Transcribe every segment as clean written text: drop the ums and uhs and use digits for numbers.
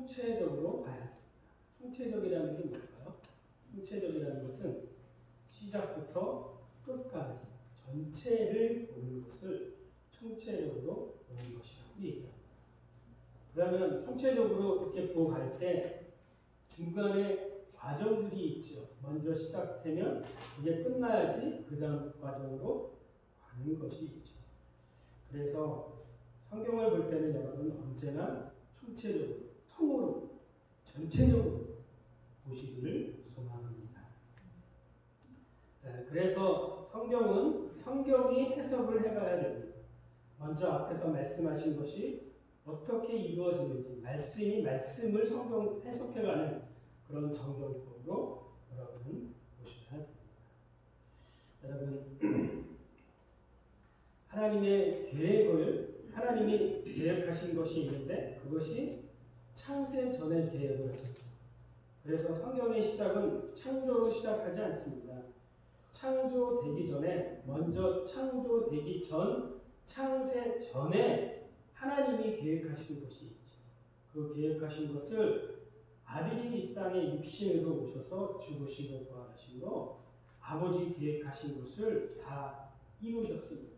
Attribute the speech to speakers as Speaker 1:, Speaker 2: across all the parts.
Speaker 1: 총체적으로 봐야 합니다. 총체적이라는 게 뭘까요? 총체적이라는 것은 시작부터 끝까지 전체를 보는 것을 총체적으로 보는 것이라고 얘기합니다. 그러면 총체적으로 이렇게 보고 갈 때 중간에 과정들이 있죠. 먼저 시작되면 이게 끝나야지 그 다음 과정으로 가는 것이 있죠. 그래서 성경을 볼 때는 여러분 언제나 총체적으로, 통으로, 전체적으로 보시기를 소망합니다. 그래서 성경은 성경이 해석을 해가야 됩니다. 먼저 앞에서 말씀하신 것이 어떻게 이루어지는지 말씀이 말씀을 성경 해석해가는 그런 정경법으로 여러분 보셔야 됩니다. 여러분 하나님의 계획을 하나님이 계획하신 것이 있는데 그것이 창세 전에 계획을 하셨죠. 그래서 성경의 시작은 창조로 시작하지 않습니다. 창조되기 전에 먼저 창조되기 전 창세 전에 하나님이 계획하신 것이 있죠. 그 계획하신 것을 아들이 이 땅에 육신으로 오셔서 죽으시고 부활하시고 아버지 계획하신 것을 다 이루셨습니다.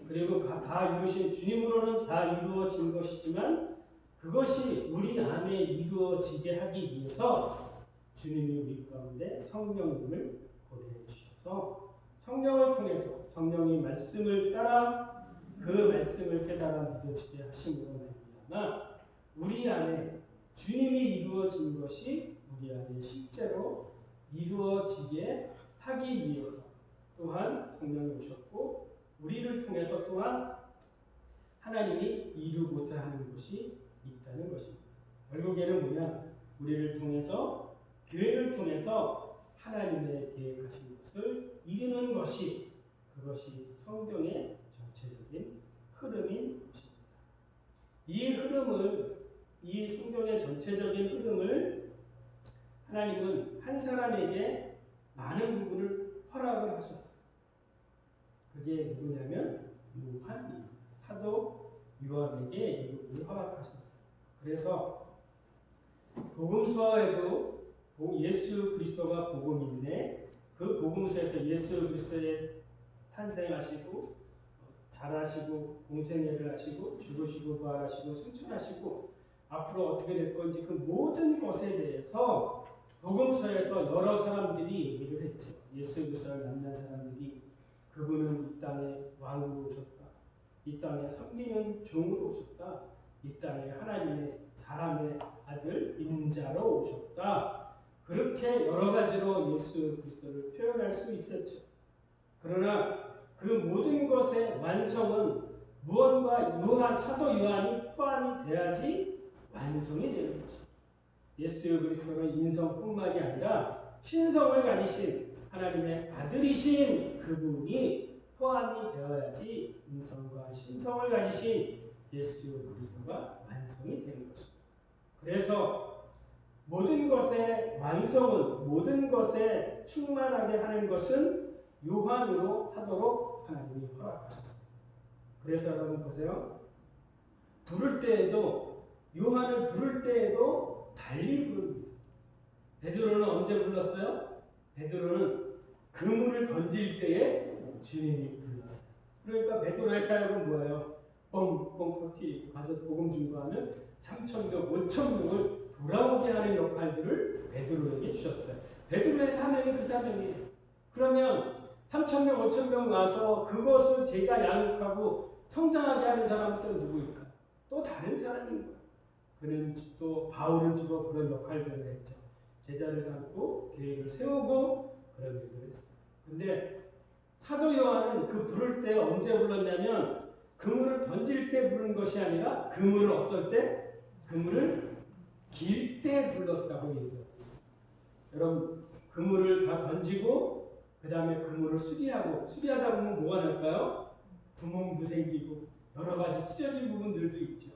Speaker 1: 그리고 다 이루신 주님으로는 다 이루어진 것이지만 그것이 우리 안에 이루어지게 하기 위해서 주님이 우리 가운데 성령님을 보내주셔서 성령을 통해서 성령이 말씀을 따라 그 말씀을 깨달아 믿어지게 하심으로 말미암아 우리 안에 주님이 이루어진 것이 우리 안에 실제로 이루어지게 하기 위해서 또한 성령이 오셨고 우리를 통해서 또한 하나님이 이루고자 하는 것이 있다는 것입니다. 결국에는 뭐냐? 우리를 통해서 교회를 통해서 하나님의 계획하신 것을 이루는 것이 그것이 성경의 전체적인 흐름인 것입니다. 이 흐름을 이 성경의 전체적인 흐름을 하나님은 한 사람에게 많은 부분을 허락을 하셨어요. 그게 누구냐면 요한입니다. 사도 요한에게 이 부분을 허락하셨어요. 그래서 복음서에도 예수 그리스도가 복음인데 그 복음서에서 예수 그리스도의 탄생하시고 자라시고 공생애를 하시고 죽으시고 부활하시고 승천하시고 앞으로 어떻게 될 건지 그 모든 것에 대해서 복음서에서 여러 사람들이 얘기를 했죠. 예수 그리스도를 만난 사람들이 그분은 이 땅에 왕으로 오셨다. 이 땅에 섬기는 종으로 오셨다. 이 땅에 하나님의 사람의 아들 인자로 오셨다. 그렇게 여러 가지로 예수 그리스도를 표현할 수 있었죠. 그러나 그 모든 것의 완성은 무언가 사도 요한이 포함이 돼야지 완성이 되는 것입니다. 예수 그리스도는 인성뿐만이 아니라 신성을 가지신 하나님의 아들이신 그분이 포함이 되어야지 인성과 신성을 가지신 예수 그리스도가 완성이 되는 것입니다. 그래서 모든 것의 완성은 모든 것에 충만하게 하는 것은 요한으로 하도록 하나님이 허락하셨습니다. 그래서 여러분 보세요. 부를 때에도 요한을 부를 때에도 달리 부릅니다. 베드로는 언제 불렀어요? 베드로는 그물을 던질 때에 주님이 불렀어요. 그러니까 베드로의 사역은 뭐예요? 뻥뻥 터뜨리고 가서 복음 증거하면 3,000명, 5,000명을 돌아오게 하는 역할들을 베드로에게 주셨어요. 베드로의 사명이 그 사명이에요. 그러면 3,000명, 5,000명 와서 그것을 제자 양육하고 성장하게 하는 사람은 또 누구일까? 또 다른 사람인 거예요. 그는 또 바울은 주로 그런 역할들을 했죠. 제자를 삼고 계획을 세우고 그런 일들을 했어요. 근데 사도 요한은 그 부를 때 언제 불렀냐면 그물을 던질 때 부른 것이 아니라 그물을 어떨 때? 그물을 길 때 불렀다고 얘기하고 있어요. 여러분 그물을 다 던지고 그 다음에 그물을 수리하다 보면 뭐가 날까요? 구멍도 생기고 여러 가지 찢어진 부분들도 있죠.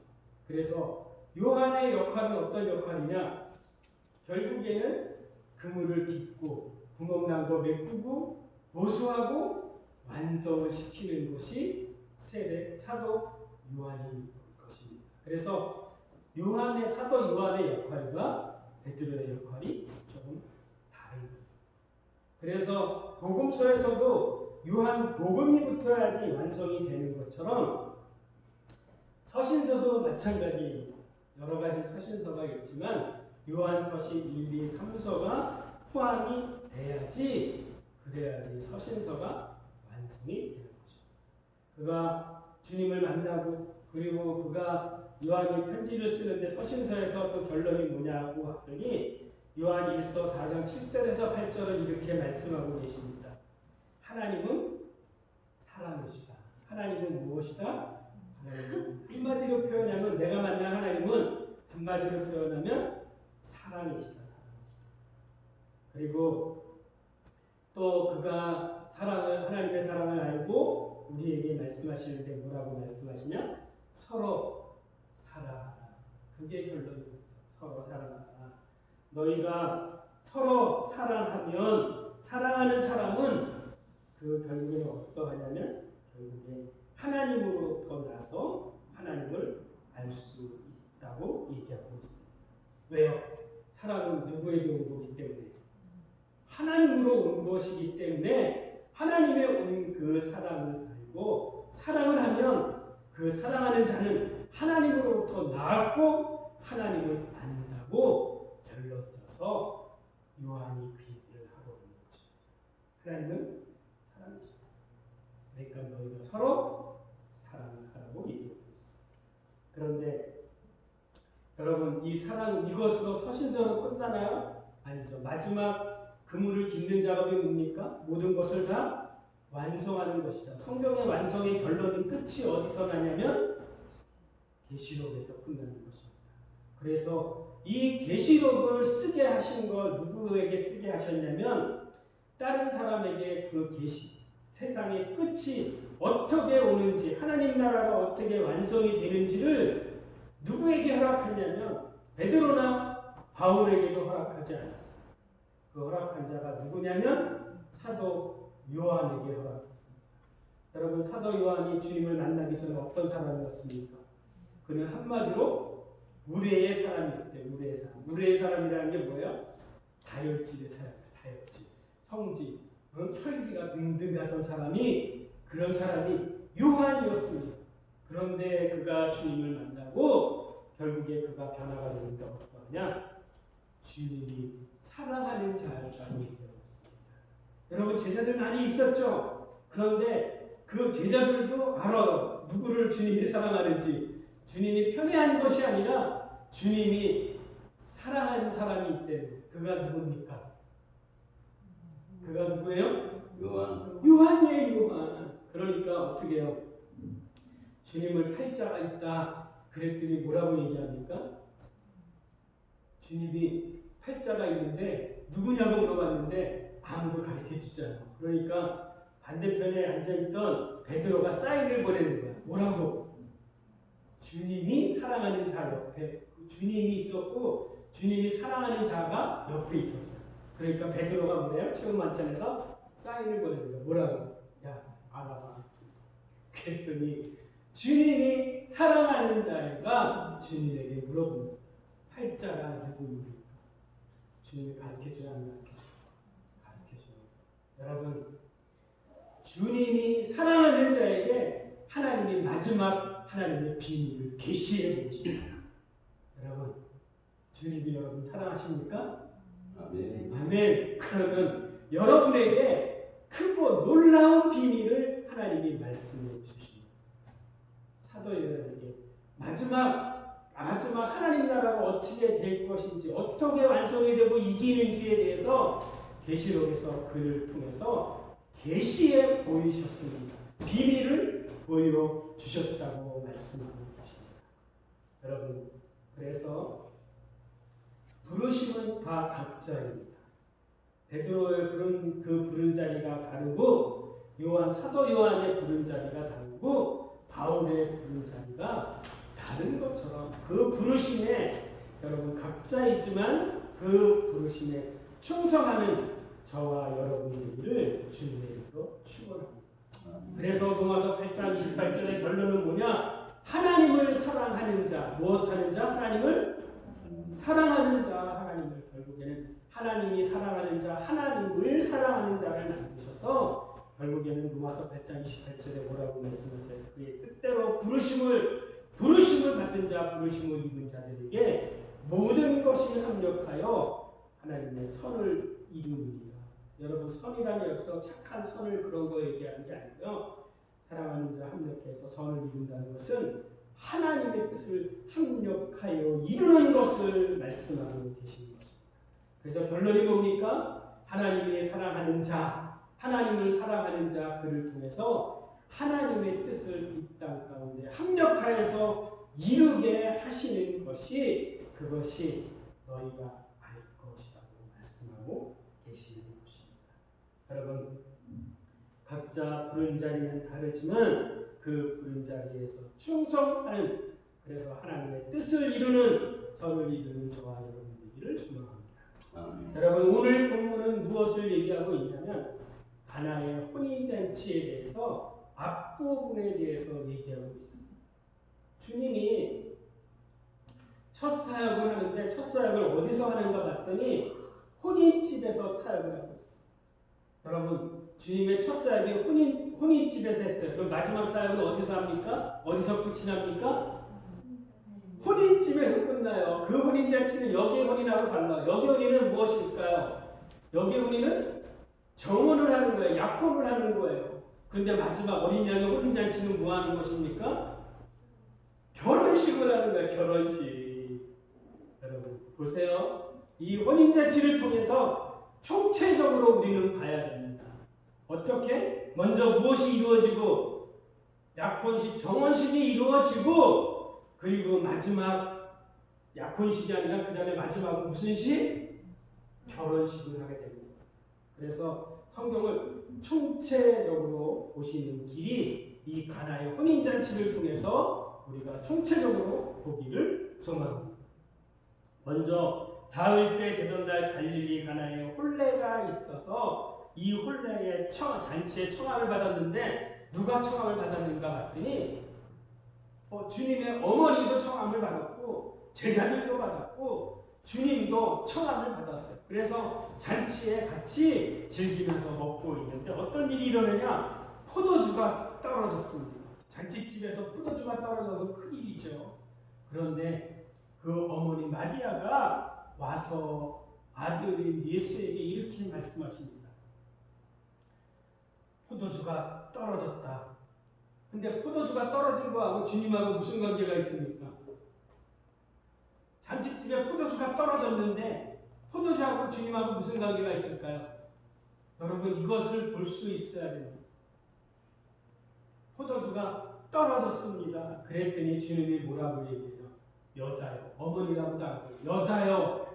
Speaker 1: 그래서 요한의 역할은 어떤 역할이냐? 결국에는 그물을 깃고 구멍난 거 메꾸고 보수하고 완성을 시키는 것이 사도 요한인 것입니다. 그래서 요한의 사도 요한의 역할과 베드로의 역할이 조금 다른 거예요. 그래서 복음서에서도 요한 복음이 붙어야지 완성이 되는 것처럼 서신서도 마찬가지 여러 가지 서신서가 있지만 요한서신 1, 2, 3서가 포함이 돼야지 그래야지 서신서가 완성이 되는 거죠. 그가 주님을 만나고 그리고 그가 요한이 편지를 쓰는데 서신서에서 그 결론이 뭐냐고 했더니 요한 1서 4장 7절에서 8절은 이렇게 말씀하고 계십니다. 하나님은 사랑이시다. 하나님은 무엇이다? 하나님은 한마디로 표현하면 내가 만난 하나님은 한마디로 표현하면 사랑이시다. 그리고 또 그가 하나님의 사랑을 알고 우리에게 말씀하시는데 뭐라고 말씀하시냐? 서로 사랑하라. 그게 결론입니다. 서로 사랑하라. 너희가 서로 사랑하면 사랑하는 사람은 그 결국에는 어떠하냐면 결국에 하나님으로부터 나서 하나님을 알 수 있다고 얘기하고 있습니다. 왜요? 사랑은 누구에게 온 거기 때문에 하나님으로 온 것이기 때문에 하나님의 온 그 사랑을 알고 사랑을 하면 그 사랑하는 자는 하나님으로부터 나았고 하나님을 안다고 결론져서 요한이 그 얘기를 하고 있는 거죠. 하나님은 사랑이시다. 그러니까 너희가 서로 사랑을 하라고 얘기하고 있습니다. 그런데 여러분 이 사랑 이것으로 서신서로 끝나나요? 아니죠. 마지막 그물을 깃는 작업이 뭡니까? 모든 것을 다 완성하는 것이다. 성경의 완성의 결론은 끝이 어디서 나냐면 계시록에서 끝나는 것입니다. 그래서 이 계시록을 쓰게 하신 걸 누구에게 쓰게 하셨냐면 다른 사람에게 그 세상의 끝이 어떻게 오는지 하나님 나라가 어떻게 완성이 되는지를 누구에게 허락했냐면 베드로나 바울에게도 허락하지 않았어요. 그 허락한 자가 누구냐면 사도 요한에게 허락했습니다. 여러분 사도 요한이 주님을 만나기 전에 어떤 사람이었습니까? 그는 한마디로 무례의 사람이기 때문에 무례의 사람. 무례의 사람이라는 게 뭐예요? 다혈질의 사람이에요. 다혈질. 성질, 혈기가 등등하던 사람이 그런 사람이 요한이었습니다. 그런데 그가 주님을 만나고 결국에 그가 변화가 되는데 어떠하냐? 주님이 사랑하는 자였다고 얘기하고 있습니다. 여러분 제자들 많이 있었죠. 그런데 그 제자들도 알아요. 누구를 주님이 사랑하는지. 주님이 편애한 것이 아니라 주님이 사랑하는 사람이 있대. 그가 누굽니까? 그가 누구예요? 요한이에요. 요한. 그러니까 어떻게 해요? 주님을 팔자가 있다. 그랬더니 뭐라고 얘기합니까? 주님이 팔자가 있는데 누구냐고 물어봤는데 아무도 가르쳐주지 않아. 그러니까 반대편에 앉아있던 베드로가 사인을 보내는 거야. 뭐라고? 주님이 사랑하는 자 옆에 주님이 있었고 주님이 사랑하는 자가 옆에 있었어요. 그러니까 베드로가 뭐래요? 체험 만찬에서 사인을 보내는 거야. 뭐라고? 야 알아봐. 그랬더니 주님이 사랑하는 자가 주님에게 물어봅니다. 팔자가 누구입니까? 주님이 가르쳐줘야 안 가르쳐줘요. 여러분 주님이 사랑하는 자에게 하나님이 마지막 하나님의 비밀을 계시해 보십니다. 여러분 주님이 여러분 사랑하십니까?
Speaker 2: 아멘.
Speaker 1: 아멘. 그러면 여러분에게 크고 놀라운 비밀을 하나님이 말씀해 주십니다. 사도 요한에게 마지막 하나님 나라가 어떻게 될 것인지 어떻게 완성이 되고 이기는지에 대해서 계시록에서 그를 통해서 계시해 보이셨습니다. 비밀을 보여주셨다고 말씀하고 계십니다. 여러분 그래서 부르심은 다 각자입니다. 베드로의 부른 자리가 다르고 사도 요한의 부른 자리가 다르고 바울의 부른 자리가 다른 것처럼 그 부르심에 여러분 각자이지만 그 부르심에 충성하는 저와 여러분이 되기를 주님의 이름으로 축원합니다. 그래서 로마서 8장 28절의 결론은 뭐냐? 하나님을 사랑하는 자, 무엇하는 자? 하나님을 사랑하는 자, 하나님을 결국에는 하나님이 사랑하는 자, 하나님을 사랑하는 자를 나누셔서 결국에는 로마서 8장 28절에 뭐라고 말씀하세요? 그의 뜻대로 부르심을 받은 자, 부르심을 입은 자들에게 모든 것이 합력하여 하나님의 선을 이루느니라. 여러분, 선이라는 여기서 착한 선을 그런 거 얘기하는 게 아니고요. 사랑하는 자 합력해서 선을 이룬다는 것은 하나님의 뜻을 합력하여 이루는 것을 말씀하고 계신 것입니다. 그래서 결론이 뭡니까? 하나님이 사랑하는 자, 하나님을 사랑하는 자, 그를 통해서 하나님의 뜻을 이 땅 가운데 합력하여서 이루게 하시는 것이 그것이 너희가 알 것이라고 말씀하고 계시는 것입니다. 여러분, 각자 부른 자리는 다르지만 그 부른 자리에서 충성하는, 그래서 하나님의 뜻을 이루는, 선을 이루는 저와 여러분 되기를 소망합니다. 여러분, 오늘 본문은 무엇을 얘기하고 있냐면 가나의 혼인잔치에 대해서 앞부분에 대해서 얘기하고 있습니다. 주님이 첫 사역을 하는데 첫 사역을 어디서 하는가 봤더니 혼인집에서 사역을 하고 있어요. 여러분, 주님의 첫 사역이 혼인집에서 했어요. 그럼 마지막 사역은 어디서 합니까? 어디서 끝이 납니까? 혼인집에서 끝나요. 그 혼인잔치는 여기의 혼인하고 달라요. 여기의 혼인은 무엇일까요? 여기의 혼인은 정혼을 하는 거예요. 약혼을 하는 거예요. 그런데 마지막 어린 양의 혼인잔치는 뭐 하는 것입니까? 결혼식을 하는 거예요. 결혼식. 여러분 보세요. 이 혼인잔치를 통해서 총체적으로 우리는 봐야 됩니다. 어떻게? 먼저 무엇이 이루어지고 약혼식, 정혼식이 이루어지고 그리고 마지막 약혼식이 아니라 그 다음에 마지막은 무슨 식? 결혼식을 하게 됩니다. 그래서 성경을 총체적으로 보시는 길이 이 가나의 혼인잔치를 통해서 우리가 총체적으로 보기를 소망합니다. 먼저 사흘째 되던 날 갈릴리 가나에 혼례가 있어서 이 혼례의 잔치에 청함을 받았는데 누가 청함을 받았는가 봤더니 주님의 어머니도 청함을 받았고 제자들도 받았고 주님도 청함을 받았어요. 그래서 잔치에 같이 즐기면서 먹고 있는데 어떤 일이 일어나냐? 포도주가 떨어졌습니다. 잔치집에서 포도주가 떨어져서 큰일이죠. 그런데 그 어머니 마리아가 와서 아들인 예수에게 이렇게 말씀하십니다. 포도주가 떨어졌다. 근데 포도주가 떨어진 거하고 주님하고 무슨 관계가 있습니까? 잔치집에 포도주가 떨어졌는데 포도주하고 주님하고 무슨 관계가 있을까요? 여러분, 이것을 볼 수 있어야 됩니다. 포도주가 떨어졌습니다. 그랬더니 주님이 뭐라고 얘기해요? 여자요. 어머니라고도 안 해요. 여자요.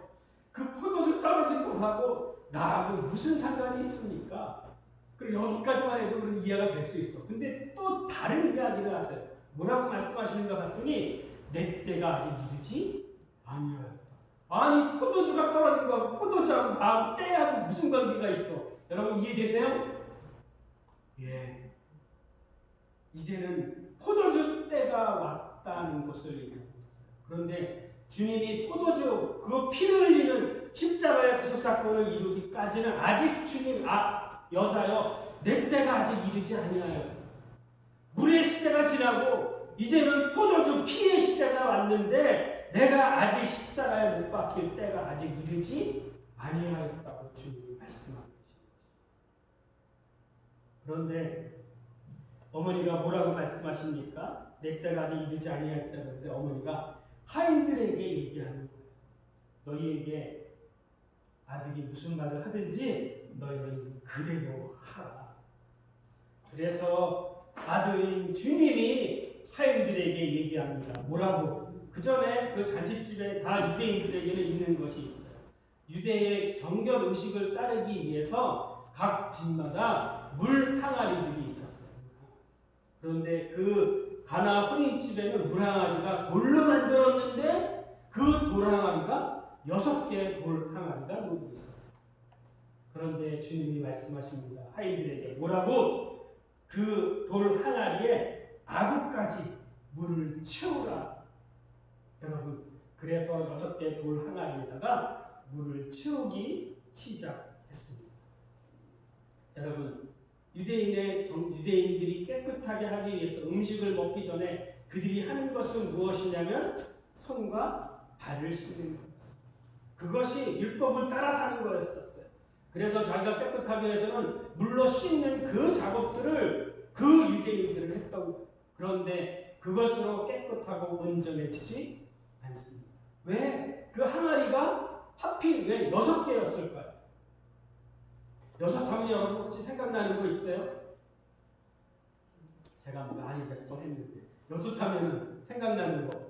Speaker 1: 그 포도주 떨어진 거하고 나하고 무슨 상관이 있습니까? 그리고 여기까지만 해도 이해가 될 수 있어. 근데 또 다른 이야기를 하세요. 뭐라고 말씀하시는가 봤더니 내 때가 아직 이르지 아니하였다. 아니, 포도주가 떨어진 거하고 포도주하고 나하고 때하고 무슨 관계가 있어? 여러분 이해되세요? 예. 이제는 포도주 때가 왔다는 것을 얘기하고 있어요. 그런데 주님이 포도주, 그 피를 흘리는 십자가의 구속 사건을 이루기까지는 아직 주님, 여자여, 내 때가 아직 이르지 아니하여. 물의 시대가 지나고 이제는 포도주 피의 시대가 왔는데 내가 아직 십자가에 못 박힐 때가 아직 이르지 아니하였다고 주님이 말씀하고 계십니다. 그런데 어머니가 뭐라고 말씀하십니까? 내 때가 아직 이르지 아니하였다는데 어머니가 하인들에게 얘기하는 거예요. 너희에게 아들이 무슨 말을 하든지 너희는 그대로 하라. 그래서 아들인 주님이 하인들에게 얘기합니다. 뭐라고? 그 전에 그 잔치집에 다 유대인들에게는 있는 것이 있어요. 유대의 정결 의식을 따르기 위해서 각 집마다 물 항아리들이 있었어요. 그런데 그 가나 혼인집에는 물 항아리가 돌로 만들었는데 그 돌 항아리가 6개의 돌 항아리가 놓여 있었어요. 그런데 주님이 말씀하십니다. 하인들에게 뭐라고? 그 돌 항아리에 아구까지 물을 채우라. 여러분, 그래서 6개 돌 항아리에다가 물을 채우기 시작했습니다. 여러분, 유대인들이 깨끗하게 하기 위해서 음식을 먹기 전에 그들이 하는 것은 무엇이냐면 손과 발을 씻는 것. 그것이 율법을 따라 사는 거였었어요. 그래서 자기가 깨끗하게 위해서는 물로 씻는 그 작업들을 그 유대인들은 했던 거예요. 그런데 그것으로 깨끗하고 온전해지지 않습니다. 왜? 그 항아리가 하필 왜 6개였을까요? 6 하면 여러분 혹시 생각나는 거 있어요? 제가 많이 몇 번 했는데 6 하면 생각나는 거.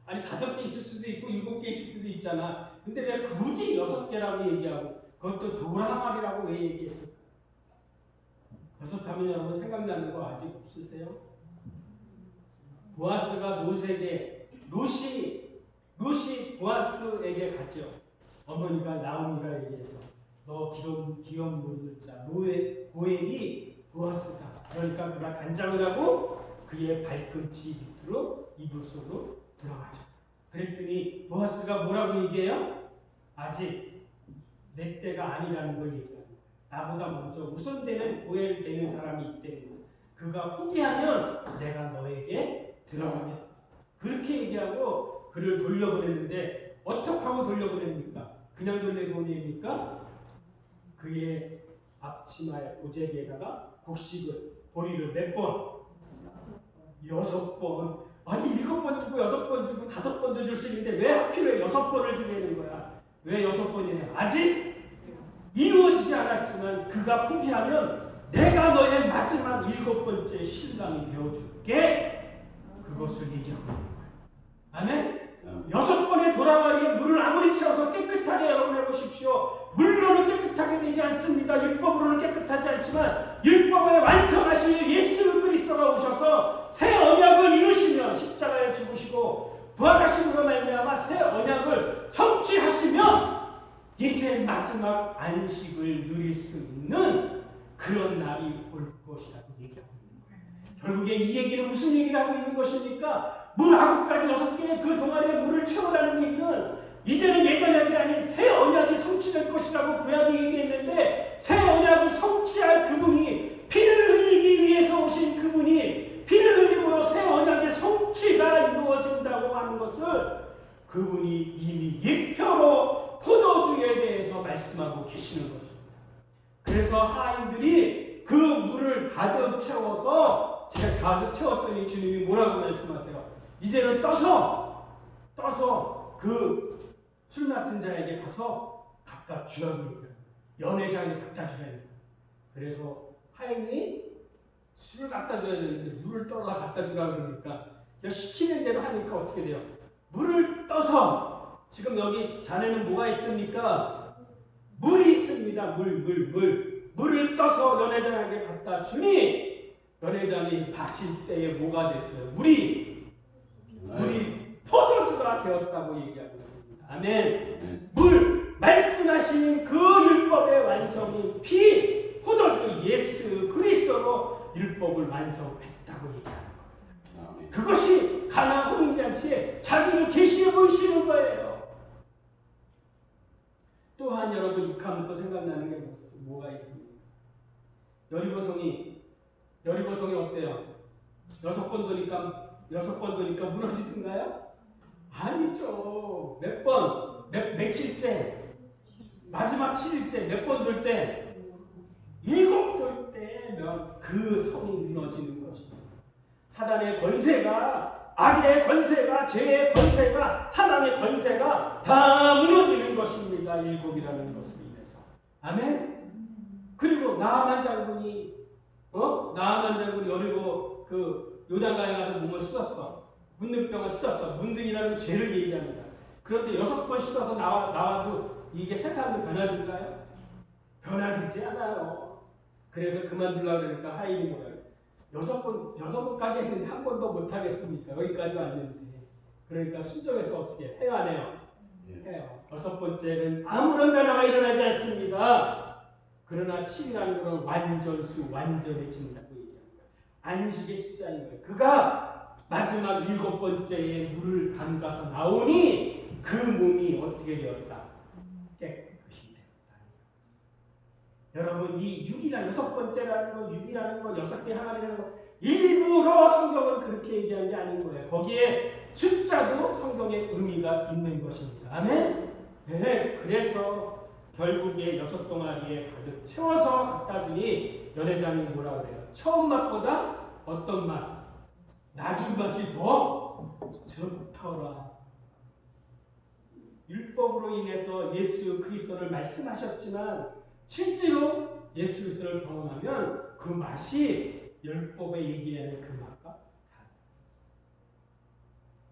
Speaker 1: 아니 5개 있을 수도 있고 7개 있을 수도 있잖아. 근데 왜 굳이 6개라고 얘기하고 그것도 돌항아리라고 왜 얘기했을까? 6 하면 여러분 생각나는 거 아직 없으세요? 보아스가 롯에게 롯이 보아스에게 갔죠. 어머니가 나오미가 얘기해서 너 기업 물을 자 보엘이 보아스다. 그러니까 그가 간장을 하고 그의 발꿈치 밑으로 이불 속으로 들어가죠. 그랬더니 보아스가 뭐라고 얘기해요? 아직 내 때가 아니라는 걸 얘기하는 거예요. 나보다 먼저 우선되는 보엘 되는 사람이 있대요. 그가 포기하면 내가 너에게 들어가겠다. 그렇게 얘기하고 그를 돌려보냈는데 어떻게 하고 돌려보냅니까? 그냥 돌려보냅니까? 그의 앞치마의 고제비에다가 보리를 몇 번? 6번. 아니 7번 주고 8번 주고 5번도 줄 수 있는데 왜 하필 6번을 주려는 거야? 왜 6번이냐? 아직 이루어지지 않았지만 그가 포기하면 내가 너의 마지막 7번째 신랑이 되어줄게. 그것을 얘기하고 있는 거예요. 아멘? 6번의 돌아가리에 물을 아무리 채워서 깨끗하게 여러분 해보십시오. 물로는 깨끗하게 되지 않습니다. 율법으로는 깨끗하지 않지만 율법에 완성하신 예수 그리스도가 오셔서 새 언약을 이루시면 십자가에 죽으시고 부활하심으로 말미암아 새 언약을 성취하시면 이제 마지막 안식을 누릴 수 있는 그런 날이 올 것이라고 얘기하고 있는 거예요. 결국에 이 얘기는 무슨 얘기를 하고 있는 것입니까? 물하고까지 6개의 그 동아리에 물을 채우라는 얘기는 이제는 예전 언약이 아닌 새 언약이 성취될 것이라고 구약이 얘기했는데 새 언약을 성취할 그분이 피를 흘리기 위해서 오신 그분이 피를 흘림으로 새 언약의 성취가 이루어진다고 하는 것을 그분이 이미 예표로 포도주에 대해서 말씀하고 계시는 것입니다. 그래서 하인들이 그 물을 가득 채워서 가득 채웠더니 주님이 뭐라고 말씀하세요? 이제는 떠서 그 술 맡은 자에게 가서 갖다 주라고 얘기합니다. 연회장에 갖다 주라고 합니다. 그래서 하인이 술을 갖다 줘야 되는데 물을 떠다 갖다 주라고 그러니까 시키는 대로 하니까 어떻게 돼요? 물을 떠서 지금 여기 잔에는 뭐가 있습니까? 물이 있습니다. 물을 떠서 연회장에게 갖다 주니 연회장이 마실 때에 뭐가 됐어요? 물이 포도주가 되었다고 얘기하고 있습니다. 아멘. 물 말씀하시는 그 율법의 완성이 포도주 예수 그리스도로 율법을 완성했다고 얘기하는 겁니다. 그것이 가나 혼인잔치에 자기를 계시해 보이시는 거예요. 또한 여러분 육하면 또 생각나는 게 뭐가 있습니까? 여리고성이 어때요? 6번 도니까 무너지던가요? 아니죠. 며칠째 마지막 7일째 몇 번 돌 때 7 돌 때면 그 성이 무너지는 것입니다. 사단의 권세가 악의 권세가 죄의 권세가 사단의 권세가 다 무너지는 것입니다. 7이라는 것을 인해서. 아멘. 그리고 나아만 장군이 여리고 그 요단강에 가서 몸을 씻었어. 문둥병을 씻었어. 문둥이라는 죄를 얘기합니다. 그런데 6번 씻어서 나와도 이게 세상이 변화될까요? 변화되지 않아요. 그래서 그만두려고 그러니까 하인이 뭐라고 6번까지 했는데 한 번도 못하겠습니까? 여기까지 왔는데. 그러니까 순종해서 어떻게 해요? 안 해요? 해요. 6번째는 아무런 변화가 일어나지 않습니다. 그러나 7이라는 것은 완전해진다고 얘기합니다. 안식의 숫자인 거예요. 그가 마지막 7번째에 물을 담가서 나오니 그 몸이 어떻게 되었다? 깨끗이 되었다. 여러분, 이 6번째라는 거, 6이라는 거, 6개 항아리라는 거 일부러 성경은 그렇게 얘기한 게 아닌 거예요. 거기에 숫자도 성경의 의미가 있는 것입니다. 아멘? 네, 그래서 결국에 6동아리에 가득 채워서 갖다 주니 연회장이 뭐라 그래요? 처음 맛보다 어떤 맛? 낮은 맛이 더 좋더라. 율법으로 인해서 예수 그리스도를 말씀하셨지만 실제로 예수 그리스도를 경험하면 그 맛이 율법에 얘기하는 그 맛과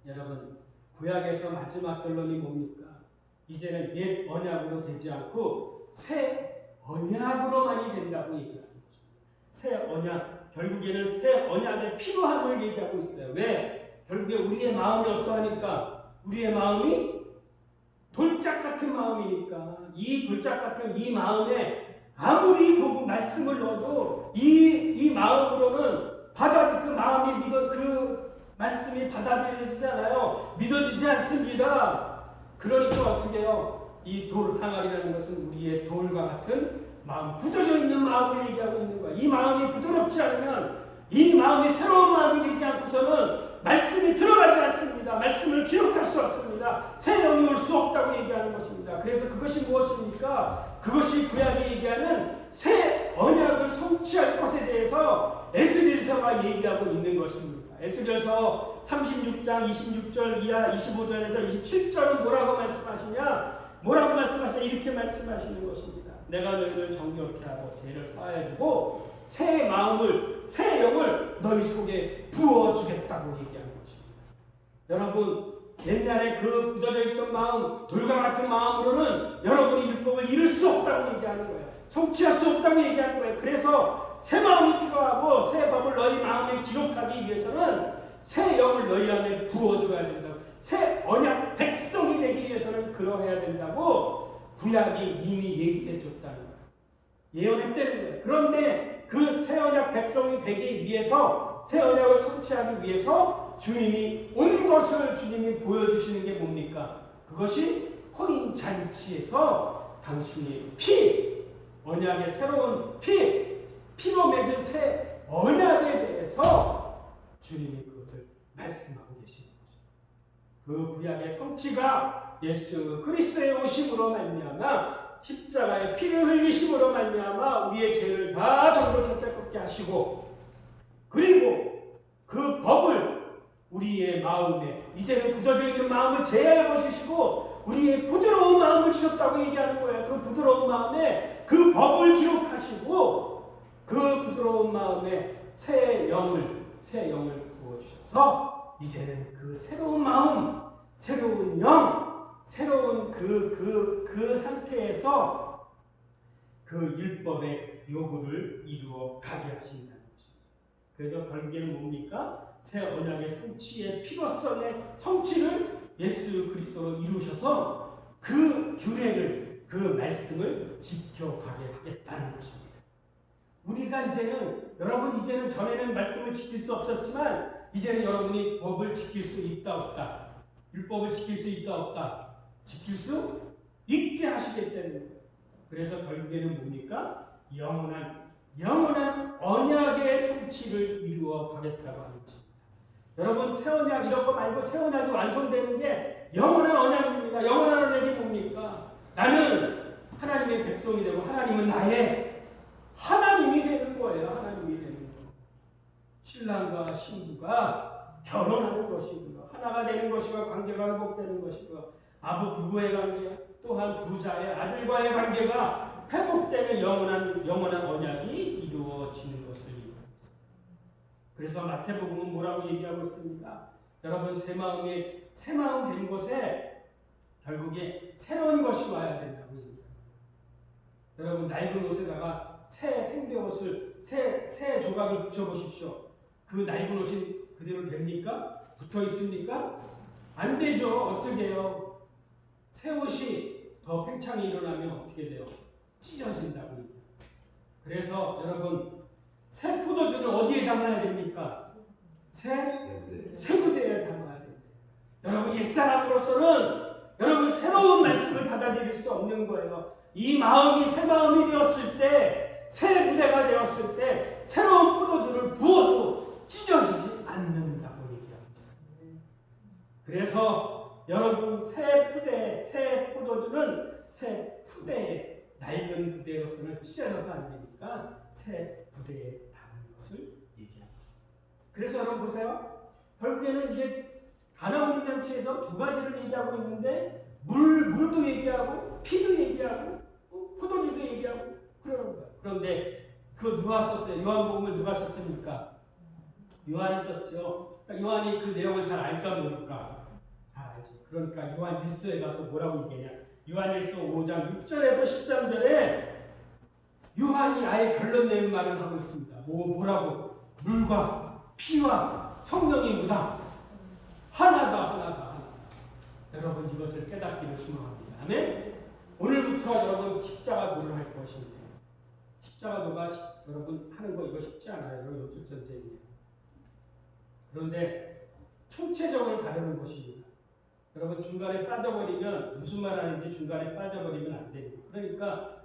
Speaker 1: 다르다. 여러분, 구약에서 마지막 결론이 뭡니까? 이제는 옛 언약으로 되지 않고 새 언약으로만이 된다고 얘기합니다. 새 언약, 결국에는 새 언약의 필요함을 얘기하고 있어요. 왜? 결국에 우리의 마음이 어떠하니까? 우리의 마음이 돌짝 같은 마음이니까 이 돌짝 같은 이 마음에 아무리 복음 말씀을 넣어도 이 마음으로는 그 마음이 그 말씀이 받아들여지잖아요. 믿어지지 않습니다. 그러니까 어떻게 해요? 이 돌 항아리라는 것은 우리의 돌과 같은 마음, 굳어져 있는 마음을 얘기하고 있는 거야. 이 마음이 부드럽지 않으면, 이 마음이 새로운 마음이 되지 않고서는 말씀이 들어가지 않습니다. 말씀을 기록할 수 없습니다. 새 영이 올 수 없다고 얘기하는 것입니다. 그래서 그것이 무엇입니까? 그것이 구약이 얘기하는 새 언약을 성취할 것에 대해서 에스겔서가 얘기하고 있는 것입니다. 에스겔서 36장 26절 이하 25절에서 27절은 뭐라고 말씀하시냐? 뭐라고 말씀하시냐? 이렇게 말씀하시는 것입니다. 내가 너희를 정결케 하고 죄를 사하여주고 새 마음을, 새 영을 너희 속에 부어주겠다고 얘기하는 것입니다. 여러분, 옛날에 그 굳어져 있던 마음, 돌과 같은 마음으로는 여러분이 율법을 이룰 수 없다고 얘기하는 거예요. 성취할 수 없다고 얘기하는 거예요. 그래서 새 마음이 필요하고 새 법을 너희 마음에 기록하기 위해서는 새 영을 너희 안에 부어줘야 된다고. 새 언약 백성이 되기 위해서는 그러해야 된다고 구약이 이미 얘기해 줬다는 거예요. 예언했다는 거예요. 그런데 그 새 언약 백성이 되기 위해서, 새 언약을 성취하기 위해서 주님이 온 것을 주님이 보여주시는 게 뭡니까? 그것이 혼인잔치에서 당신이 언약의 새로운 피로 맺은 새 언약에 대해서 주님이 그것을 말씀하고 계시는 거죠. 그 구약의 성취가 예수 그리스도의 오심으로 말미암아 십자가의 피를 흘리심으로 말미암아 우리의 죄를 다 정결케 깨끗게 하시고, 그리고 그 법을 우리의 마음에, 이제는 굳어져 있는 마음을 제하여 보시고 우리의 부드러운 마음을 주셨다고 얘기하는 거예요. 그 부드러운 마음에 그 법을 기록하시고 그 부드러운 마음에 새 영을 부어주셔서 이제는 그 새로운 마음, 새로운 영, 새로운 그 상태에서 그 율법의 요구를 이루어 가게 하신다는 것입니다. 그래서 결국에는 뭡니까? 새 언약의 성취의 필요성의 성취를 예수 그리스도로 이루셔서 그 규례를, 그 말씀을 지켜가게 하겠다는 것입니다. 우리가 여러분 전에는 말씀을 지킬 수 없었지만 이제는 여러분이 법을 지킬 수 있다 없다, 율법을 지킬 수 있다 없다, 지킬 수 있게 하시겠다는 거예요. 그래서 결국에는 뭡니까? 영원한 언약의 성취를 이루어 가겠다고 하는 것입니다. 여러분, 새 언약 이런 거 말고 새 언약이 완성되는 게 영원한 언약입니다. 영원한 언약이 뭡니까? 나는 하나님의 백성이 되고 하나님은 나의 하나님이 되는 거예요. 하나님이 되는 거. 신랑과 신부가 결혼하는 것이고요. 하나가 되는 것이고 관계가 회복되는 것이고요. 아부 부부의 관계, 또한 부자의 아들과의 관계가 회복되는 영원한 언약이 이루어지는 것을 얘기합니다. 그래서 마태복음은 뭐라고 얘기하고 있습니까? 여러분, 새 마음 된 것에 결국에 새로운 것이 와야 된다고 얘기합니다. 여러분, 낡은 옷에다가 새 생배옷을, 새 조각을 붙여보십시오. 그 낡은 옷이 그대로 됩니까? 붙어 있습니까? 안 되죠. 어떻게 해요? 새 옷이 더 팽창이 일어나면 어떻게 돼요? 찢어진다고. 그래서 여러분, 새 포도주를 어디에 담아야 됩니까? 새 여러분 옛사람으로서는 여러분 새로운 말씀을 받아들일 수 없는 거예요. 이 마음이 새 마음이 되었을 때, 새 부대가 되었을 때 새로운 포도주를 부어도 찢어지지 않는다고 얘기하고 있습니다. 그래서 여러분 새 포도주는 새 푸대에 낡은 부대로서는 찢어져서 안 되니까 새 부대에 담은 것을 얘기하고 있습니다. 그래서 여러분 보세요. 결국에는 이게 가나운인 잔치에서 두 가지를 얘기하고 있는데 물도 얘기하고 피도 얘기하고 포도주도 얘기하고 그러는 거예요. 그런데 그 누가 썼어요? 요한복음을 누가 썼습니까? 요한이 썼죠. 그러니까 요한이 그 내용을 잘 알까 모를까? 잘 알죠. 그러니까 요한 1서에 가서 뭐라고 얘기하냐? 요한 1서 5장 6절에서 13절에 요한이 아예 결론 내는 말을 하고 있습니다. 뭐라고? 물과 피와 성령이 무다. 하나다. 여러분 이것을 깨닫기를 소망합니다. 아멘? 오늘부터 여러분 십자가도를 할 것인데 십자가도가 여러분 하는 거 이거 쉽지 않아요. 여러분 요즘 전쟁이에요. 그런데 총체적으로 다루는 것입니다. 여러분 중간에 빠져버리면 무슨 말 하는지 중간에 빠져버리면 안 됩니다. 그러니까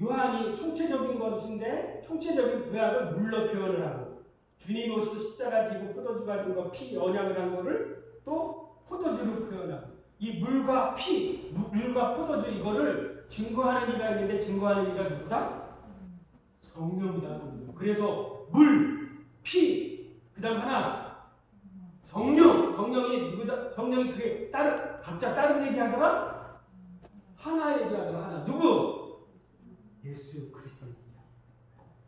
Speaker 1: 요한이 총체적인 것인데 총체적인 구약을 물로 표현을 하고 주님 오시고 십자가 지고 포도주가 된 거 피 언약을 한 거를 또 포도주로 표현하고 이 물과 피, 물과 포도주 이거를 증거하는 이가 있는데 증거하는 이가 누구다? 성령이다. 성령. 그래서 물, 피, 그 다음 하나 성령이 누구다? 성령이 그게 각자 다른 얘기하더라? 하나 얘기하더라. 하나. 누구? 예수 그리스도입니다.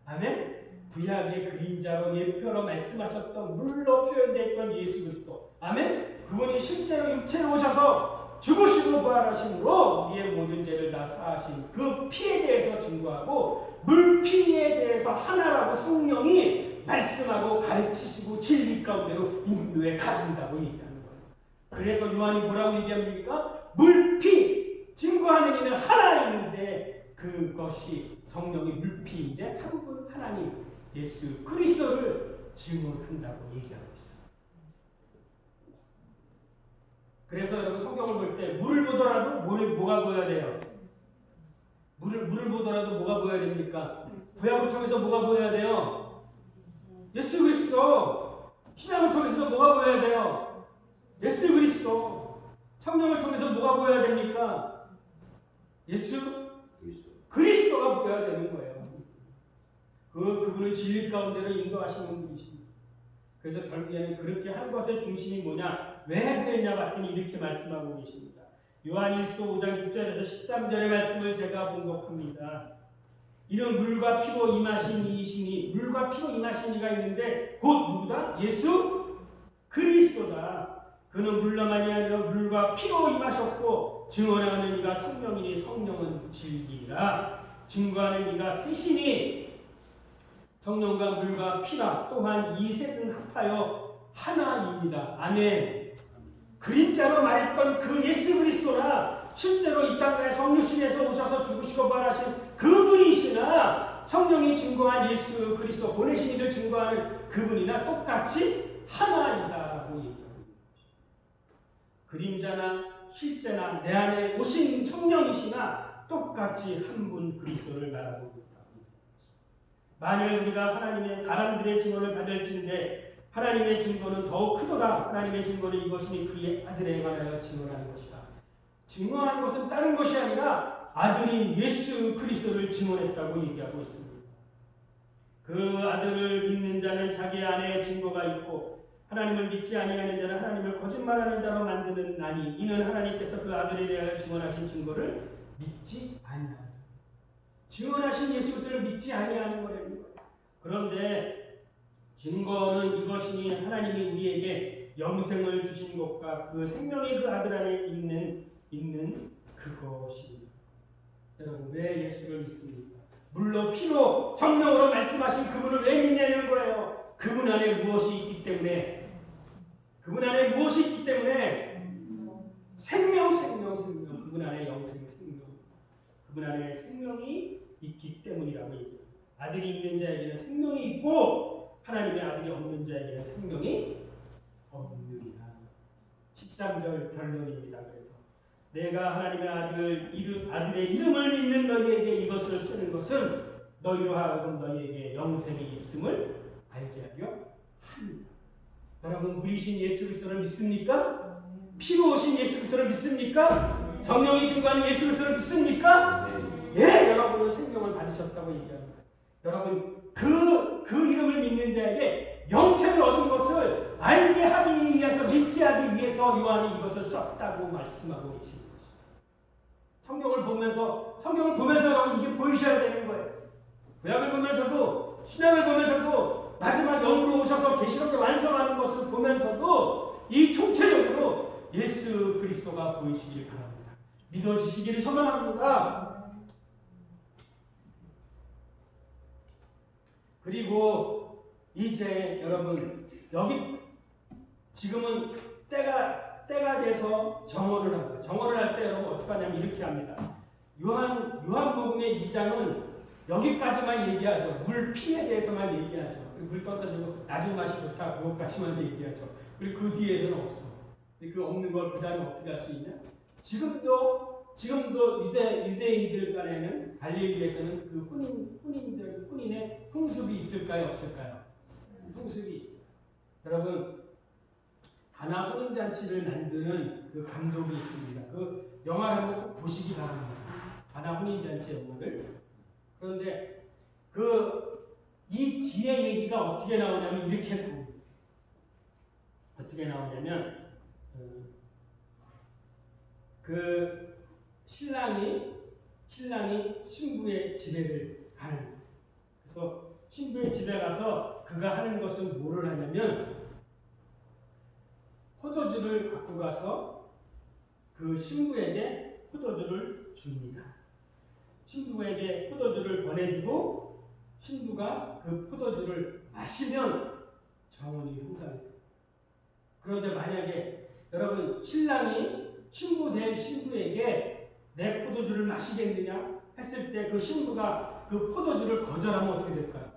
Speaker 1: 아멘? 구약의 그림자로 예표로 말씀하셨던 물로 표현됐던 예수 그리스도. 아멘? 그분이 실제로 육체로 오셔서 죽으시고 부활하심으로 우리의 모든 죄를 다 사하신 그 피에 대해서 증거하고 물, 피에 대해서 하나라고 성령이 말씀하고 가르치시고 진리 가운데로 인도에 가신다고 얘기하는 거예요. 그래서 요한이 뭐라고 얘기합니까? 물, 피, 증거하는 이는 하나인데 그것이 성령이 물피인데 한 분 하나님 예수 그리스도를 증언한다고 얘기하고 있어요. 그래서 여러분 성경을 볼 때 물을 보더라도 뭐가 보여야 돼요? 물을 보더라도 뭐가 보여야 됩니까? 구약을 통해서 뭐가 보여야 돼요? 예수 그리스도. 신약을 통해서도 뭐가 보여야 돼요? 예수 그리스도. 성령을 통해서 뭐가 보여야 됩니까? 예수 그리스도가 보여야 되는 거예요. 그분을 진리 가운데로 인도하시는 분이십니다. 그래서 결국에는 그렇게 한 것의 중심이 뭐냐? 왜 그랬냐 봤더니 이렇게 말씀하고 계십니다. 요한 1서 5장 6절에서 13절의 말씀을 제가 봉독합니다. 이는 물과 피로 임하신 이이시니 물과 피로 임하신 이가 있는데 곧 누구다? 예수 그리스도다. 그는 물로만이 아니라 물과 피로 임하셨고 증언하는 이가 성령이니 성령은 진리라. 증거하는 이가 셋이니 성령과 물과 피라. 또한 이 셋은 합하여 하나입니다. 아멘. 그림자로 말했던 그 예수 그리스도나 실제로 이 땅에 성육신에서 오셔서 죽으시고 부활하신 그분이시나 성령이 증거한 예수 그리스도 보내신 이를 증거하는 그분이나 똑같이 하나이다라고 얘기합니다. 그림자나 실제나 내 안에 오신 성령이시나 똑같이 한 분 그리스도를 말하고 있다. 만일 우리가 하나님의 사람들의 증언을 받을진대 하나님의 증거는 더욱 크도다. 하나님의 증거는 이것이니 그의 아들에 관하여 증언하는 것이다. 증언한 것은 다른 것이 아니라 아들인 예수 그리스도를 증언했다고 얘기하고 있습니다. 그 아들을 믿는 자는 자기 안에 증거가 있고 하나님을 믿지 아니하는 자는 하나님을 거짓말하는 자로 만드는 나니 이는 하나님께서 그 아들에 대하여 증언하신 증거를 믿지 아니하는 증언하신 예수를 믿지 아니하는 거라는 거예요. 그런데 증거는 이것이니 하나님이 우리에게 영생을 주신 것과 그 생명이 그 아들 안에 있는 그것입니다. 여러분 왜 예수를 믿습니까? 물로 피로 성령으로 말씀하신 그분을 왜 믿냐는 거예요. 그분 안에 무엇이 있기 때문에 그분 안에 무엇이 있기 때문에 생명 그분 안에 영생 생명 그분 안에 생명이 있기 때문이라고 얘기해요. 아들이 있는 자에게는 생명이 있고 하나님의 아들이 없는 자에게는 생명이 없느니라. 13절 결론입니다. 그래서 내가 하나님의 아들의 이름을 믿는 너희에게 이것을 쓰는 것은 너희로 하여금 너희에게 영생이 있음을 알게 하려 합니다. 여러분, 우리이신 예수 그리스도를 믿습니까? 피로 오신 예수 그리스도를 믿습니까? 성령이 증거하는 예수 그리스도를 믿습니까? 예, 여러분은 생명을 받으셨다고 얘기합니다. 여러분, 그 이름을 믿는 자에게 영생을 얻은 것을 알게 하기 위해서, 믿게 하기 위해서 요한이 이것을 썼다고 말씀하고 계십니다. 성경을 보면서 여러분 이게 보이셔야 되는 거예요. 구약을 보면서도, 신약을 보면서도, 마지막 영으로 오셔서 계시록을 완성하는 것을 보면서도 이 총체적으로 예수 그리스도가 보이시기를 바랍니다. 믿어지시기를 소망합니다. 그리고 이제 여러분, 여기 지금은 때가 돼서 정오를 합니다. 정오를 할 때 여러분 어떻게 하냐면 이렇게 합니다. 요한복음의 2장은 여기까지만 얘기하죠. 물 피에 대해서만 얘기하죠. 물 떠다주고 낮은 맛이 좋다, 그것까지만 얘기하죠. 그리고 그 뒤에는 없어. 근데 그 없는 걸 그 다음에 어떻게 할 수 있냐? 지금도 유대인들 간에는 갈릴리에서는 그 혼인의 풍습이 있을까요, 없을까요? 풍습이 있어요. 여러분, 가나 혼인잔치를 만드는 그 감독이 있습니다. 그 영화를 한번 보시기 바랍니다. 가나 혼인잔치 영화를. 그런데 이 뒤에 얘기가 어떻게 나오냐면 이렇게 나옵니다. 어떻게 나오냐면 그 신랑이 신부의 집에를 가는 거예요. 그래서 신부의 집에 가서 그가 하는 것은 뭐를 하냐면 포도주를 갖고 가서 그 신부에게 포도주를 줍니다. 신부에게 포도주를 권해주고 신부가 그 포도주를 마시면 정혼이 형성돼요. 그런데 만약에 여러분, 신랑이 신부에게 내 포도주를 마시겠느냐 했을 때 그 신부가 그 포도주를 거절하면 어떻게 될까요?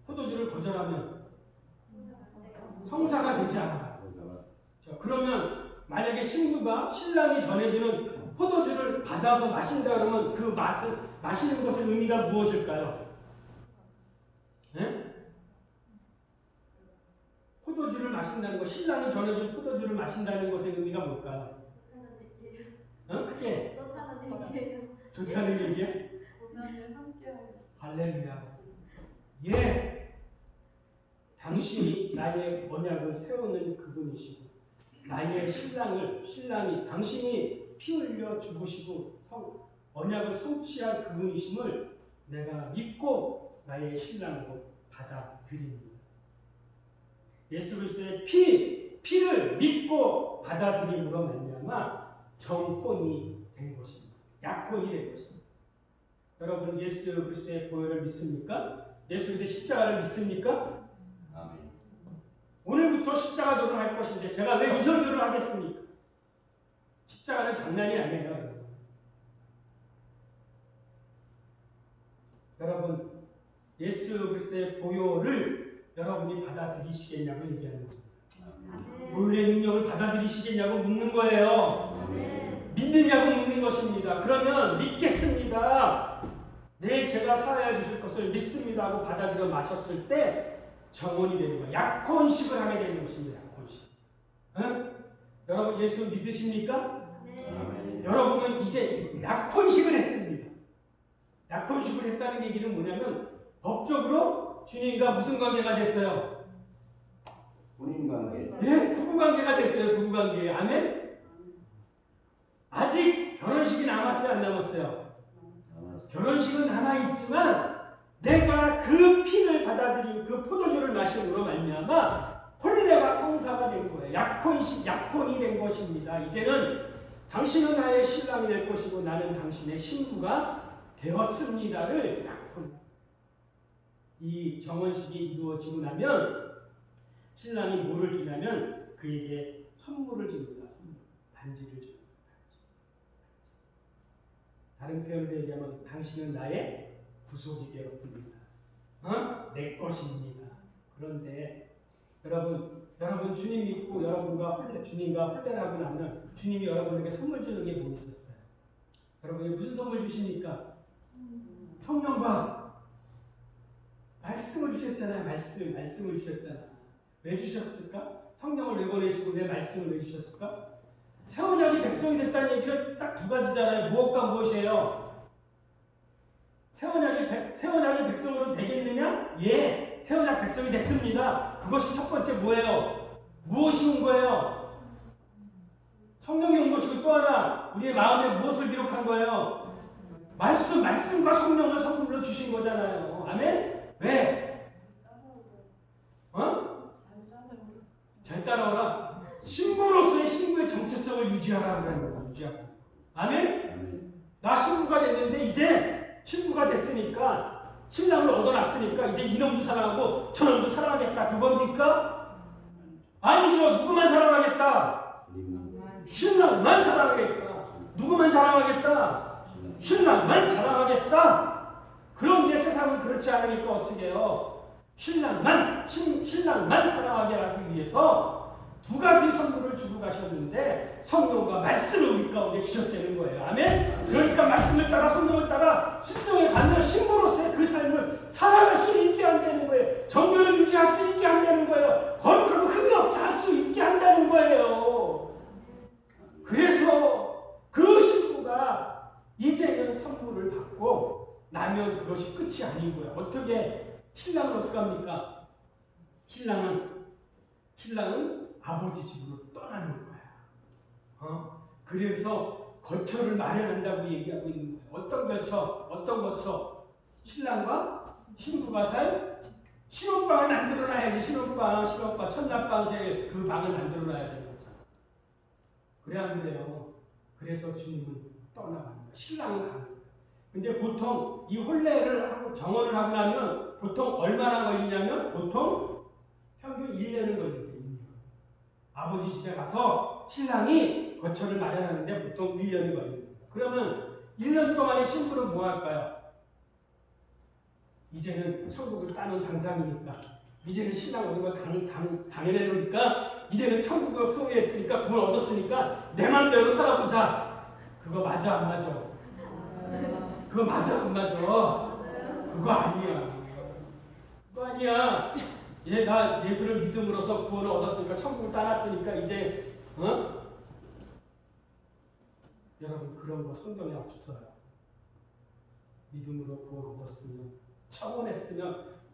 Speaker 1: 포도주를 거절하면 성사가 되지 않아요. 그러면 만약에 신랑이 전해주는 포도주를 받아서 마신다 그러면 그 마시는 것의 의미가 무엇일까요? 네? 포도주를 마신다는 것, 신랑이 전해준 포도주를 마신다는 것의 의미가 뭘까요? 크게 좋다는 얘기야? 할렐루야. 예, 당신이 나의 언약을 세우는 그분이시고 나의 신랑이 당신이 피 흘려 죽으시고 언약을 성취한 그분이심을 내가 믿고 나의 신랑으로 받아들입니다. 예수 그리스도의 피를 믿고 받아들임으로 말미암아 정혼이 된 것입니다. 약혼이 된 것입니다. 여러분, 예수 그리스도의 보혈을 믿습니까? 예수 그리스도의 십자가를 믿습니까?
Speaker 2: 아멘.
Speaker 1: 오늘부터 십자가도를 할 것인데 제가 왜 이 설교를 하겠습니까? 십자가는 장난이 아니에요. 여러분, 예수 그리스도의 보혈을 여러분이 받아들이시겠냐고 얘기하는 거예요. 보혈의 능력을 받아들이시겠냐고 묻는 거예요. 믿느냐고 묻는 것입니다. 그러면 믿겠습니다. 내 죄가 사하여 주실 것을 믿습니다 하고 받아들여 마셨을 때 정혼이 되는 거예요. 약혼식을 하게 되는 것입니다. 약혼식. 응? 여러분, 예수 믿으십니까?
Speaker 2: 네.
Speaker 1: 여러분은 이제 약혼식을 했습니다. 약혼식을 했다는 얘기는 뭐냐면 법적으로 주님과 무슨 관계가 됐어요?
Speaker 2: 혼인관계.
Speaker 1: 예, 부부관계가 됐어요. 부부관계. 아멘? 아직 결혼식이 남았어요? 안 남았어요? 결혼식은 남아있지만 내가 그 피를 받아들인 그 포도주를 마심으로 말미암아 혼례가 성사가 된 거예요. 약혼이 된 것입니다. 이제는 당신은 나의 신랑이 될 것이고 나는 당신의 신부가 되었습니다를 약혼. 이 정혼식이 이루어지고 나면 신랑이 뭐를 주냐면 그에게 선물을 줍니다. 반지를 줍니다. 다른 표현으로 얘기하면 당신은 나의 구속이 되었습니다. 내 것입니다. 그런데 여러분, 여러분 주님 믿고 주님과 혼례하고 나면 주님이 여러분에게 선물 주는 게 뭐 있었어요? 여러분이 무슨 선물 주십니까? 성령과 말씀을 주셨잖아요. 말씀을 주셨잖아. 왜 주셨을까? 성령을 왜 보내시고 왜 말씀을 왜 주셨을까? 새 언약이 백성이 됐다는 얘기는 딱 두 가지잖아요. 무엇과 무엇이에요? 새 언약이 백성으로 되겠느냐? 예, 새 언약 백성이 됐습니다. 그것이 첫 번째 뭐예요? 무엇이 온 거예요? 성령이 온 것이고 또 하나 우리의 마음에 무엇을 기록한 거예요? 말씀과 성령을 선물로 주신 거잖아요. 아멘? 왜? 잘 따라오라. 신부로서의 신부의 정체성을 유지하라는 거예요. 유지하라. 아멘? 나 신부가 됐는데 이제 신부가 됐으니까 신랑을 얻어놨으니까 이제 이놈도 사랑하고 저놈도 사랑하겠다. 그겁니까? 아니죠. 누구만 사랑하겠다? 신랑만 사랑하겠다. 누구만 사랑하겠다? 신랑만 사랑하겠다. 그런데 세상은 그렇지 않으니까 어떻게 해요? 신랑만 사랑하게 하기 위해서 두 가지 선물을 주고 가셨는데 성령과 말씀을 우리 가운데 주셨다는 거예요. 아멘? 그러니까 말씀을 따라 성령을 따라 순종에 가면 신부로서의 그 삶을 살아갈 수 있게 한다는 거예요. 정결을 유지할 수 있게 한다는 거예요. 거룩하고 흠이 없게 할 수 있게 한다는 거예요. 그래서 그 신부가 이제는 선물을 받고 나면 그것이 끝이 아닌 거예요. 어떻게 신랑은 어떻게 합니까? 신랑은 아버지 집으로 떠나는 거야. 그래서 거처를 마련한다고 얘기하고 있는 거예요. 어떤 거처? 신랑과 신부가 살 신혼방을 만들어놔야지. 신혼방, 첫날방 새 그 방을 만들어놔야 되는 거잖아. 그래 안 그래요? 그래서 주님은 떠나갑니다. 신랑은 가는 거예요. 근데 보통 이 혼례를 하고 정언을 하고 나면 보통 얼마나 걸리냐면 보통 평균 1년은 걸린대요. 아버지 집에 가서 신랑이 거처를 마련하는데 보통 1년이 걸립니다. 그러면 1년 동안에 신부는 뭐 할까요? 이제는 천국을 따는 당상이니까 이제는 신랑 오는 거 당연해 놓으니까 이제는 천국을 소유했으니까 구원 얻었으니까 내 맘대로 살아보자. 그거 맞아 안 맞아? 그거 맞아 안 맞아? 그거 아니야. 나 예수를 믿음으로써 구원을 얻었으니까 천국을 따랐으니까 이제 여러분 그런 거 성경에 없어요. 믿음으로 구원 얻었으면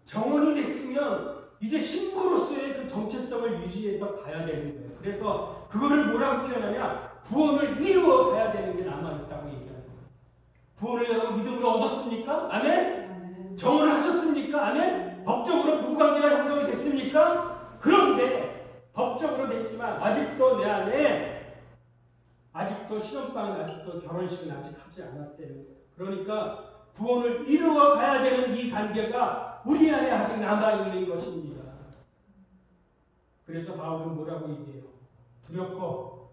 Speaker 1: 정원이 됐으면 이제 신부로서의 그 정체성을 유지해서 가야 되는 거예요. 그래서 그거를 뭐라고 표현하냐? 구원을 이루어 가야 되는 게 남아있다고 얘기하는 거예요. 구원을 여러분 믿음으로 얻었습니까? 아멘? 정원을 하셨습니까? 아멘? 법적으로 부부관계가 형성이 됐습니까? 그런데 법적으로 됐지만 아직도 내 안에 아직도 신혼방은 아직도 결혼식은 아직 하지 않았다는 거예요. 그러니까 구원을 이루어 가야 되는 이 단계가 우리 안에 아직 남아있는 것입니다. 그래서 바울은 뭐라고 얘기해요? 두렵고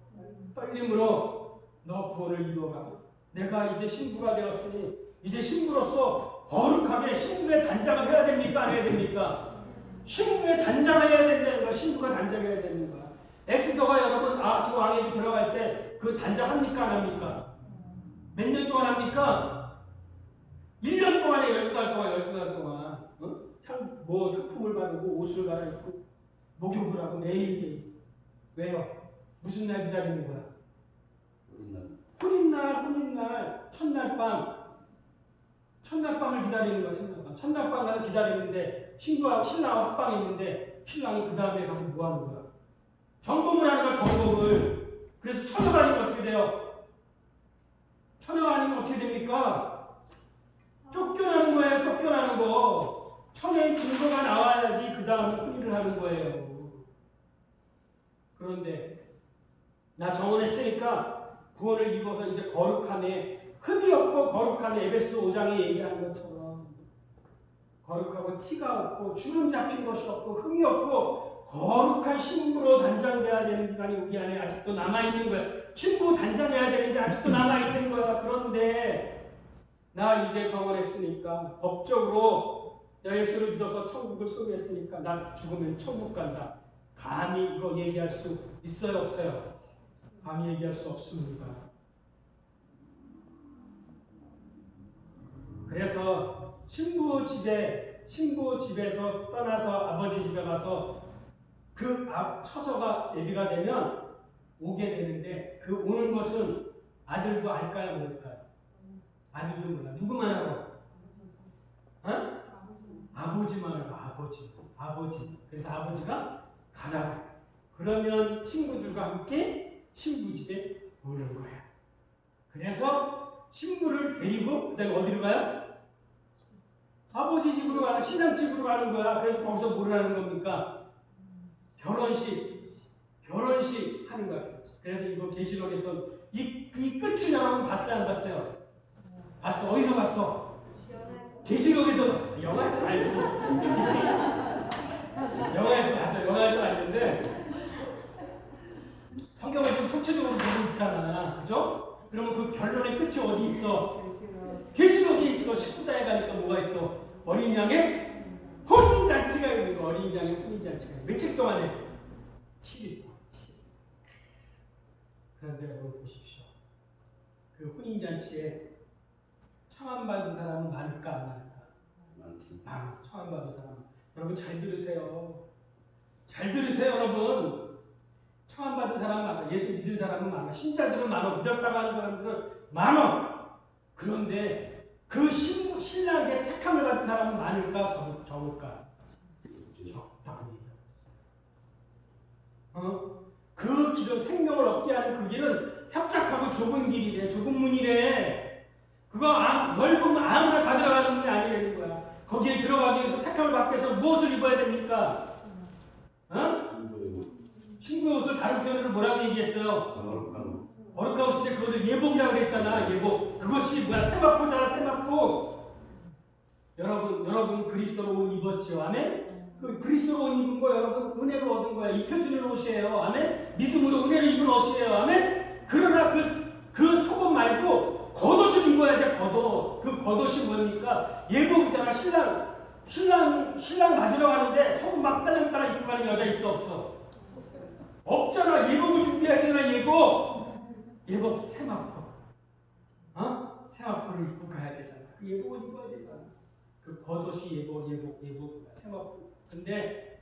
Speaker 1: 떨림으로 너 구원을 이루어가. 내가 이제 신부가 되었으니 이제 신부로서 거룩하게 신부의 단장을 해야 됩니까? 안 해야 됩니까? 신부의 단장을 해야 된다는 거야. 신부가 단장해야 되는 거야. 엑스더가 여러분 아하스 왕에게 들어갈 때 그 단장 합니까? 안 합니까? 몇 년 동안 합니까? 1년 동안에 12달 동안 향품을 바르고 옷을 갈아입고 목욕을 하고 매일매일. 왜요? 무슨 날 기다리는 거야? 혼인날 첫날밤을 기다리는 거야. 첫날밤 가서 기다리는데 신랑하고 합방이 있는데 신랑이 그 다음에 가서 뭐 하는 거야? 점검을 하는 거야. 점검을. 그래서 처녀가 아니면 어떻게 돼요? 처녀가 아니면 어떻게 됩니까? 쫓겨나는 거예요. 쫓겨나는 거. 처녀의 증거가 나와야지 그 다음에 혼인을 하는 거예요. 그런데 나 정언했으니까 구원을 입어서 이제 거룩함에 흠이 없고 거룩함에 에베소 5장에 얘기한 것처럼 거룩하고 티가 없고 주름 잡힌 것이 없고 흠이 없고 거룩한 신부로 단장돼야 되는 기간이 우리 안에 아직도 남아있는 거야. 신부 단장해야 되는데 아직도 남아있는 거야. 그런데 나 이제 정언했으니까 법적으로 예수를 믿어서 천국을 소유했으니까 나 죽으면 천국 간다. 감히 이거 얘기할 수 있어요, 없어요? 감히 얘기할 수 없습니다. 그래서 신부 집에서 떠나서 아버지 집에 가서 그 처서가 예비가 되면 오게 되는데, 그 오는 것은 아들도 알까요, 모를까요? 아들도 몰라. 누구만 알아? 어? 아버지만 알아. 아버지. 그래서 아버지가 가라고. 그러면 친구들과 함께 신부 집에 오는 거야. 그래서 신부를 데리고 그다음에 어디로 가요? 아버지 집으로 가는, 신랑 집으로 가는 거야. 그래서 거기서 뭘 하는 겁니까? 결혼식 하는 거야. 그래서 이거 계시록에서 이 끝을 여러분 봤어요, 안 봤어요? 봤어. 어디서 봤어? 계시록에서. 영화에서 알고. 영화에서 맞아. 영화에서 알는데 성경을 좀 총체적으로 보고 있잖아. 그죠? 그러면 그 결론의 끝이 어디 있어? 계시록에 있어. 19장에 가니까 뭐가 있어? 어린 양의 혼인잔치가 있는 거. 어린 양의 혼인잔치가. 며칠 동안에? 7일 동안. 그런데 여러분 보십시오. 그 혼인잔치에 청함받은 사람은 많을까 안 많을까? 많지. 청함받은 사람. 여러분 잘 들으세요. 잘 들으세요, 여러분. 청함받은 사람은 많아. 예수 믿은 사람은 많아. 신자들은 많아. 믿었다고 하는 사람들은 많아. 그런데 그 신랑에게 택함을 받은 사람은 많을까 적을까? 적당히. 그 길은, 생명을 얻게 하는 그 길은 협착하고 좁은 길이래. 좁은 문이래. 그거 넓으면 아무나 다 들어가는 문이 아니라는 거야. 거기에 들어가기 위해서 택함을 받기 위해서 무엇을 입어야 됩니까? 신부의 옷을 다른 표현으로 뭐라고 얘기했어요? 거룩한 옷인데 그것을 예복이라고 그랬잖아. 예복. 그것이 뭐야? 세마포잖아. 세마포. 여러분 그리스도로 옷 입었죠. 아멘? 그 그리스도로 옷 입은 거 여러분 은혜로 얻은 거야. 입혀주는 옷이에요. 아멘? 믿음으로 은혜로 입은 옷이에요. 아멘? 그러나 그 속옷 말고 겉옷을 입어야 돼. 겉옷. 그 겉옷이 뭡니까? 예복이잖아. 신랑 맞으러 가는데 속옷 막 따랑따랑 입고 가는 여자 있어, 없어? 없잖아. 예복을 준비해야 되나, 예복 세마포. 세마포를 입고 가야 되잖아. 그 예복을 입어야 되잖아. 그 겉옷이 예복, 세마포. 근데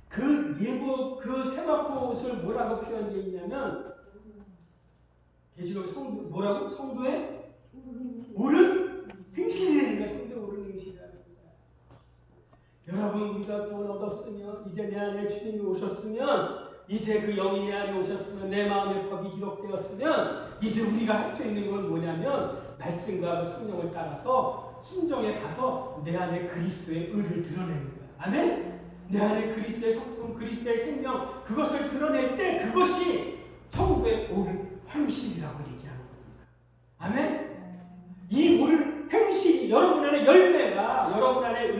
Speaker 1: 그 예복, 그 세마포 옷을 뭐라고 표현되어 있냐면, 계시록 뭐라고? 성도의 옳은 행실이라는 거야. 성도의 옳은 행실이라는 거야. 여러분, 우리가 구원 얻었으면, 이제 내 안에 주님이 오셨으면, 이제 그 영이 내 안에 오셨으면, 내 마음에 법이 기록되었으면, 이제 우리가 할 수 있는 건 뭐냐면, 말씀과 그 성령을 따라서 순종에 가서 내 안에 그리스도의 의를 드러내는 거야. 아멘? 내 안에 그리스도의 성품, 그리스도의 생명, 그것을 드러낼 때 그것이 성도의 옳은 행실이라고 얘기하는 겁니다. 아멘? 이 옳은 행실이 여러분 안에 열매가, 여러분 안에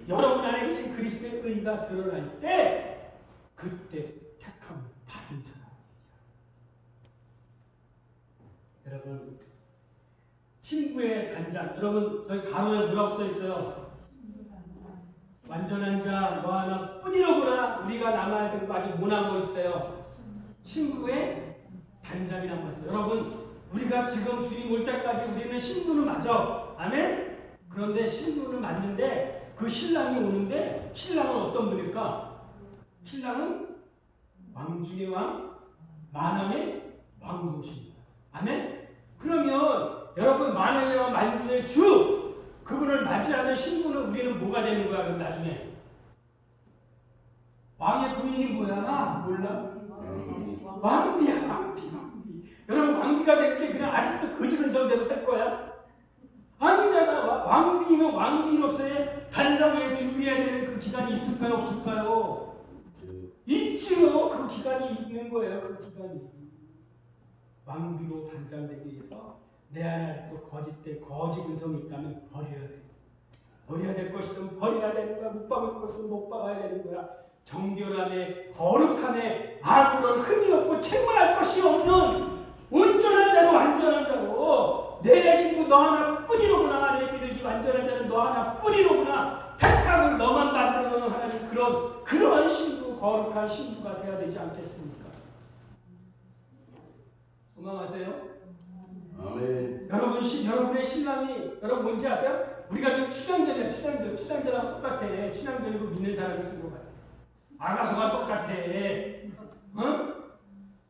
Speaker 1: 여러분 안에 행실 그리스도의 의가 드러날 때, 그때 택함을 받은 자라고 얘기합니다. 여러분, 신부의 단장, 여러분 저희 가로에 뭐라고 써 있어요? 완전한 자 너 하나 뿐이로구나. 우리가 남아야 되는 거 아직 못 남고 있어요. 신부의 단장이 남아 있어요. 여러분, 우리가 지금 주님 올 때까지 우리는 신부는 맞아. 아멘? 그런데 신부는 맞는데 그 신랑이 오는데, 신랑은 어떤 분일까? 신랑은 왕 중의 왕, 만왕의 왕이십니다. 아멘? 그러면 여러분, 만왕의 왕, 만주의 주, 그분을 맞이하는 신부는 우리는 뭐가 되는 거야? 그럼 나중에 왕의 부인이 뭐야? 몰라? 왕비야. 왕비. 여러분, 왕비가 된 게 그냥 아직도 거지 근성대로 살 거야? 아니잖아. 왕비면 왕비로서의 단장에 준비해야 되는 그 기간이 있을까요? 없을까요? 있지요. 그 기간이 있는 거예요. 그 기간이. 왕비로 단장되기 위해서 내 안에 또 거짓 근성이 있다면 버려야 돼. 버려야 될 것이든 버려야 되는 거야. 못 박을 것은 못 박아야 되는 거야. 정결함에, 거룩함에 아무런 흠이 없고 책망할 것이 없는 온전한 자로, 완전한 자로, 내 신부 너 하나뿐이로구나. 내 믿을기 완전한 자는 너 하나뿐이로구나. 택함을 너만 받는 하나님, 그런 신부, 거룩한 신부가 되어야 되지 않겠습니까? 소망하세요?
Speaker 2: 아멘.
Speaker 1: 여러분의 신랑이 여러분 뭔지 아세요? 우리가 지금 춘향전하고 똑같아. 춘향전이고 믿는 사람이 쓴 것 같아. 아가서가 똑같아.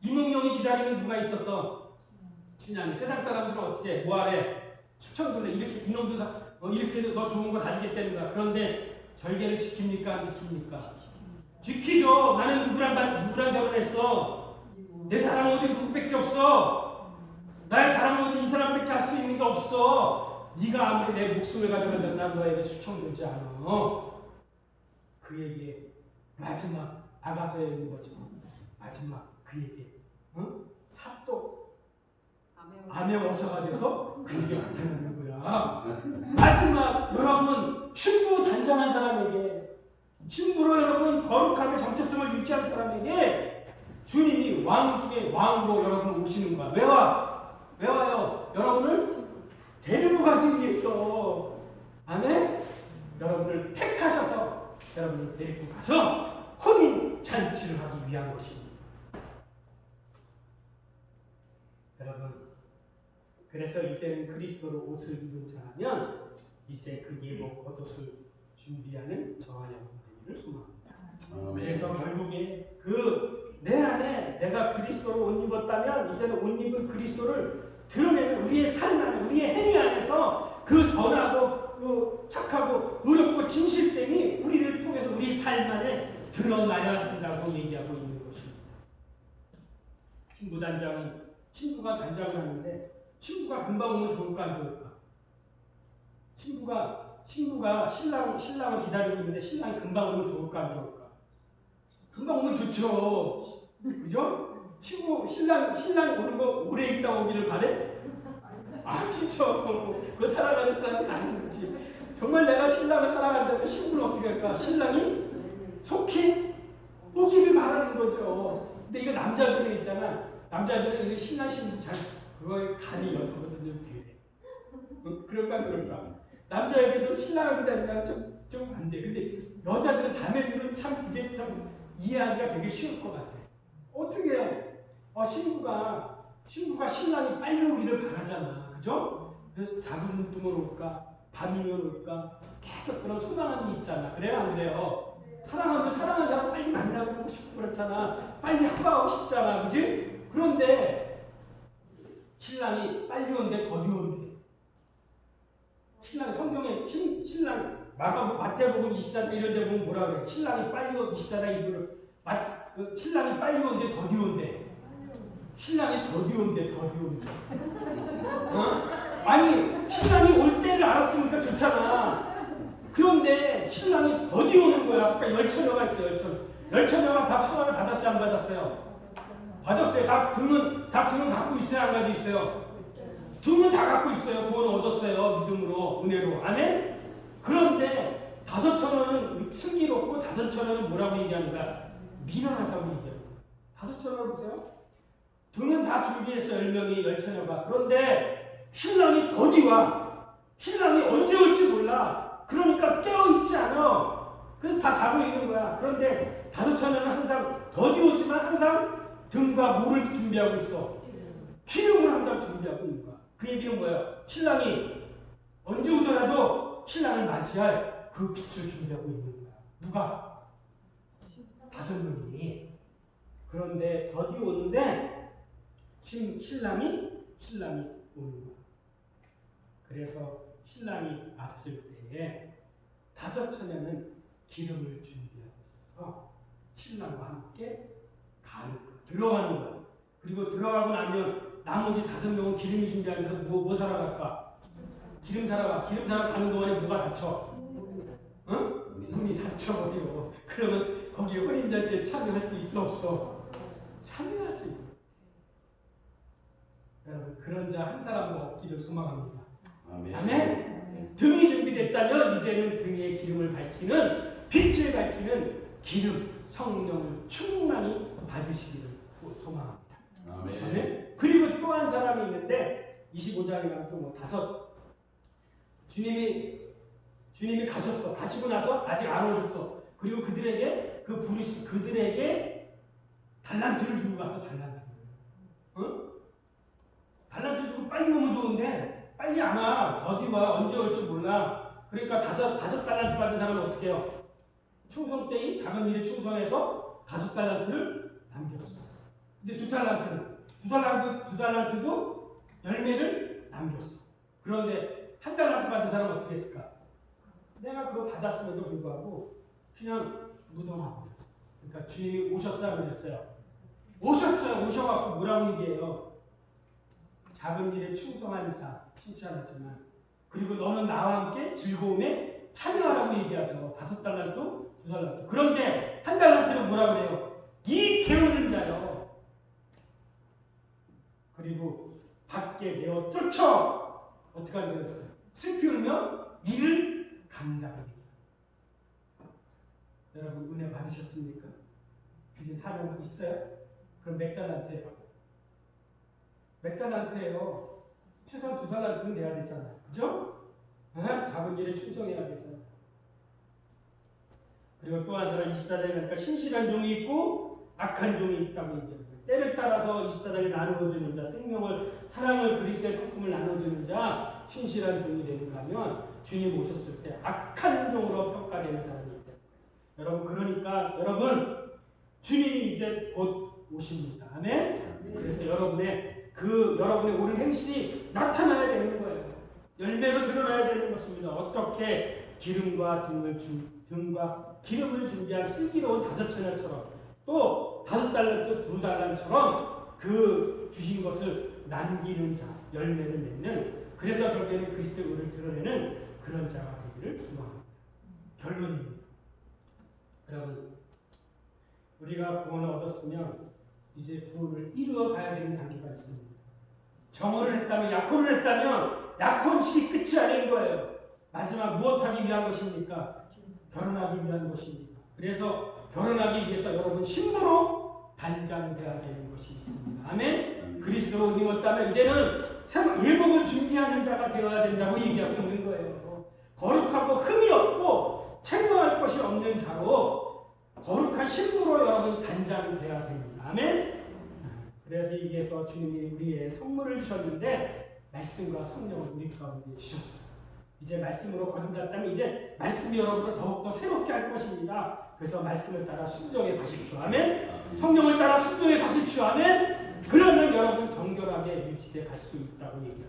Speaker 1: 이몽룡이 기다리는 누가 있었어? 춘향이. 세상 사람들은 어떻게 뭐하래? 추천도래. 이렇게 이놈도 이렇게 해도 너 좋은 거 다 주겠다는 그런데 절개를 지킵니까? 안 지킵니까? 지키죠. 나는 누구랑 결혼했어? 내 사랑 오직 누구밖에 없어. 나의 사랑 오직 이 사람밖에 할 수 있는 게 없어. 네가 아무리 내 목숨을 가져간다면 난 너에게 수청되지 않아. 그에게 마지막 아가서에 있는 거죠. 마지막 그에게 사또 암의 원사가 돼서 그에게 나타나는 거야. 마지막 여러분 신부 단장한 사람에게, 신부로 여러분 거룩하게 정체성을 유지한 사람에게 주님이 왕 중에 왕으로 여러분 오시는 거야. 왜 와요? 여러분을 데리고 가기 위해서. 아멘? 여러분을 택하셔서 여러분을 데리고 가서 혼인 잔치를 하기 위한 것입니다. 여러분, 그래서 이제는 그리스도로 옷을 입은 자라면 이제 그 예복 겉옷을 준비하는 저와 여러분 되기를 소망합니다. 그래서 결국에 내 안에 내가 그리스도로 옷 입었다면 이제는 옷 입은 그리스도를 드러내는 우리의 삶 안에, 우리의 행위 안에서 그 선하고 그 착하고 의롭고 진실됨이 우리를 통해서 우리 삶 안에 드러나야 된다고 얘기하고 있는 것입니다. 신부가 단장을 하는데 신부가 금방 오면 좋을까 안 좋을까? 신부가 신랑을 기다리고 있는데 신랑이 금방 오면 좋을까 안 좋을까? 금방 오면 좋죠. 그죠? 신랑 오는 거 오래 있다 오기를 바래? 아니죠. 그 사랑하는 사람은 아닌 거지. 정말 내가 신랑을 사랑한다면 신부는 어떻게 할까? 신랑이 속히 오기를 바라는 거죠. 근데 이거 남자들은 있잖아. 남자들은 신랑 신부 그거에 감이 여자분들은 되래. 그럴까? 남자에게서 신랑을 기다리면 좀 안 돼. 근데 여자들은 자매들은 참 그게 참 이해하기가 되게 쉬울 것 같아. 어떻게 해요? 신부가 신랑이 빨리 오기를 바라잖아. 그죠? 작은 눈뜨면 올까? 밤이면 올까? 계속 그런 소망함이 있잖아. 그래요? 안 그래요? 사랑하는 사람 빨리 만나고 싶고 그렇잖아. 빨리 합방하고 싶잖아. 그지? 그런데 신랑이 빨리 오는데 더디운데. 신랑이 성경에 신랑 마태복음 24장 이런 데 보면 뭐라 그래? 신랑이 빨리 오 24장 이거를 신랑이 빨리 오는데 더디운데. 신랑이 더디운데. 아니 신랑이 올 때를 알았으니까 좋잖아. 그런데 신랑이 더디오는 거야. 아까 열처녀가 있어요. 열처녀가 다 청혼을 받았어요? 안 받았어요? 받았어요. 다 등은 갖고 있어요? 안 가지고 있어요? 등은 다 갖고 있어요. 구원을 얻었어요. 믿음으로, 은혜로. 아멘? 그런데 5처녀는 슬기롭고 5처녀는 뭐라고 얘기하는가? 미련하다고 얘기합니다. 5처녀 보세요. 등은 다 준비했어요. 10명이 열처녀가. 그런데 신랑이 더디와. 신랑이 언제 올지 몰라. 그러니까 깨어있지 않아. 그래서 다 자고 있는 거야. 그런데 5처녀는 항상 더디오지만 항상 등과 물을 준비하고 있어. 기름을 항상 준비하고 있는 거야. 그 얘기는 뭐야? 신랑이 언제 오더라도 신랑을 맞이할 그 빛을 준비하고 있는 거야. 누가? 5명이. 그런데 더디 오는데 신랑이 오는 거야. 그래서 신랑이 왔을 때에 5처녀는 기름을 준비하고 있어서 신랑과 함께 들어가는 거야. 그리고 들어가고 나면 나머지 5명은 기름이 준비하면서 뭐 사러 갈까? 기름 사러 가는 동안에 뭐가 닫혀? 응? 문이 닫혀버려. 그러면 거기에 혼인잔치에 참여할 수 있어 없어? 참여하지. 여러분 그런 자 한 사람도 없기를 소망합니다. 아멘? 등이 준비됐다면 이제는 등에 기름을 밝히는 빛을 밝히는 기름 성령을 충만히 받으시기를 소망합니다. 아멘? 그리고 또 한 사람이 있는데 25장에 가면 또 5 주님이 가셨어. 가시고 나서 아직 안 오셨어. 그리고 그들에게 그들에게 달란트를 주고 가서 달란트. 달란트 주고 빨리 오면 좋은데 빨리 안 와. 어디 와. 언제 올지 몰라. 그러니까 다섯 달란트 받은 사람은 어떻게 해요? 충성 때인 작은 일에 충성해서 5달란트를 남겼어. 근데 두 달란트도 열매를 남겼어. 그런데 1달란트 받은 사람은 어떻게 했을까? 내가 그거 받았음에도 불구하고 그냥 묻어놔버렸어. 그러니까 주님이 오셨어요, 안 오셨어요? 오셨어요. 오셔갖고 뭐라고 얘기해요? 작은 일에 충성한 자 칭찬하지만 그리고 너는 나와 함께 즐거움에 참여하라고 얘기하죠. 5달란트, 2달란트. 그런데 1달란트는 뭐라 그래요? 이 게으른 자요. 그리고 밖에 내어 쫓아 어떻게 하는 거였어요? 슬피 울며 이를 감당합니다. 여러분 은혜 받으셨습니까? 주신 사명 있어요? 그럼 몇 달란트예요? 몇 달란트예요? 최소한 2달란트는 내야 되잖아요. 그죠? 작은 일에 충성해야 되잖아요. 그리고 또 한 사람 24장에 보니까 신실한 종이 있고 악한 종이 있다고 얘기합니다. 때를 따라서 24장에 나누어주는 자, 사랑을 그리스도의 성품을 나눠주는 자, 신실한 종이 되는가 하면 주님 오셨을 때 악한 종으로 평가되는 사람이 있다. 여러분 그러니까 여러분 주님이 이제 곧 오십니다. 아멘? 그래서 여러분의 옳은 행실이 나타나야 되는 거예요. 열매로 드러나야 되는 것입니다. 어떻게 기름과 기름을 준비한 슬기로운 5처녀처럼 또 5달란트, 2달란트처럼 그 주신 것을 남기는 자, 열매를 맺는 그래서 결국에는 그리스도의 의를 드러내는 그런 자가 되기를 소망합니다. 결론입니다. 여러분 우리가 구원을 얻었으면 이제 구원을 이루어 가야 되는 단계가 있습니다. 정오를 했다면 약혼을 했다면 약혼식이 끝이 아닌 거예요. 마지막 무엇하기 위한 것입니까? 결혼하기 위한 것입니다. 그래서 결혼하기 위해서 여러분 신부로 단장되어야 되는 것이 있습니다. 아멘? 그리스도로 의미었다면 이제는 예복을 준비하는 자가 되어야 된다고 얘기하고 있는 거예요. 거룩하고 흠이 없고 책망할 것이 없는 자로 거룩한 신부로 여러분 단장되어야 됩니다. 아멘? 그러기 위해서 주님이 우리의 선물을 주셨는데 말씀과 성령을 우리 가운데 주셨어요. 이제 말씀으로 거듭났다면 이제 말씀이 여러분을 더욱더 새롭게 할 것입니다. 그래서 말씀을 따라 순종해 가십시오. 아멘? 성령을 따라 순종해 가십시오. 아멘? 그러면 여러분 정결하게 유지돼 갈 수 있다고 얘기합니다.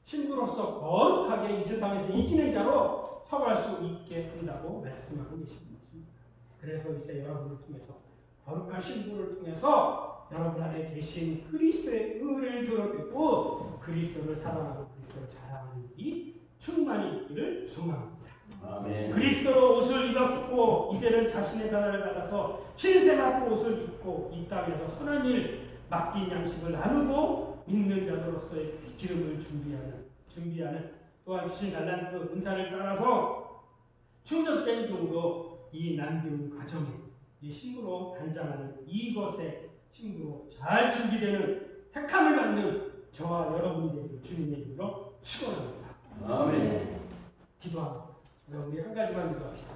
Speaker 1: 신부로서 거룩하게 이 세상에서 이기는 자로 서갈 수 있게 한다고 말씀하고 계십니다. 그래서 이제 여러분을 통해서 거룩한 신부를 통해서 여러분 안에 계신 그리스도의 의를 드러내고 그리스도를 사랑하고 그리스도를 자랑하는 일이 충만히 있기를 소망합니다.
Speaker 2: 아멘.
Speaker 1: 그리스도로 옷을 입었고 이제는 자신의 변화를 받아서 신세 맞고 옷을 입고 이 땅에서 선한 일 맡긴 양식을 나누고 믿는 자로서의 기름을 준비하는 또한 주신 달란트 은사를 따라서 충성된 종으로 이 남기운 가정에 이 신부로 단장하는 이것의 신부로 잘 준비되는 택함을 받는 저와 여러분이 되기를 주님의 이름으로 축원합니다.
Speaker 2: 아멘.
Speaker 1: 기도합니다. 우리 한 가지만 기도합시다.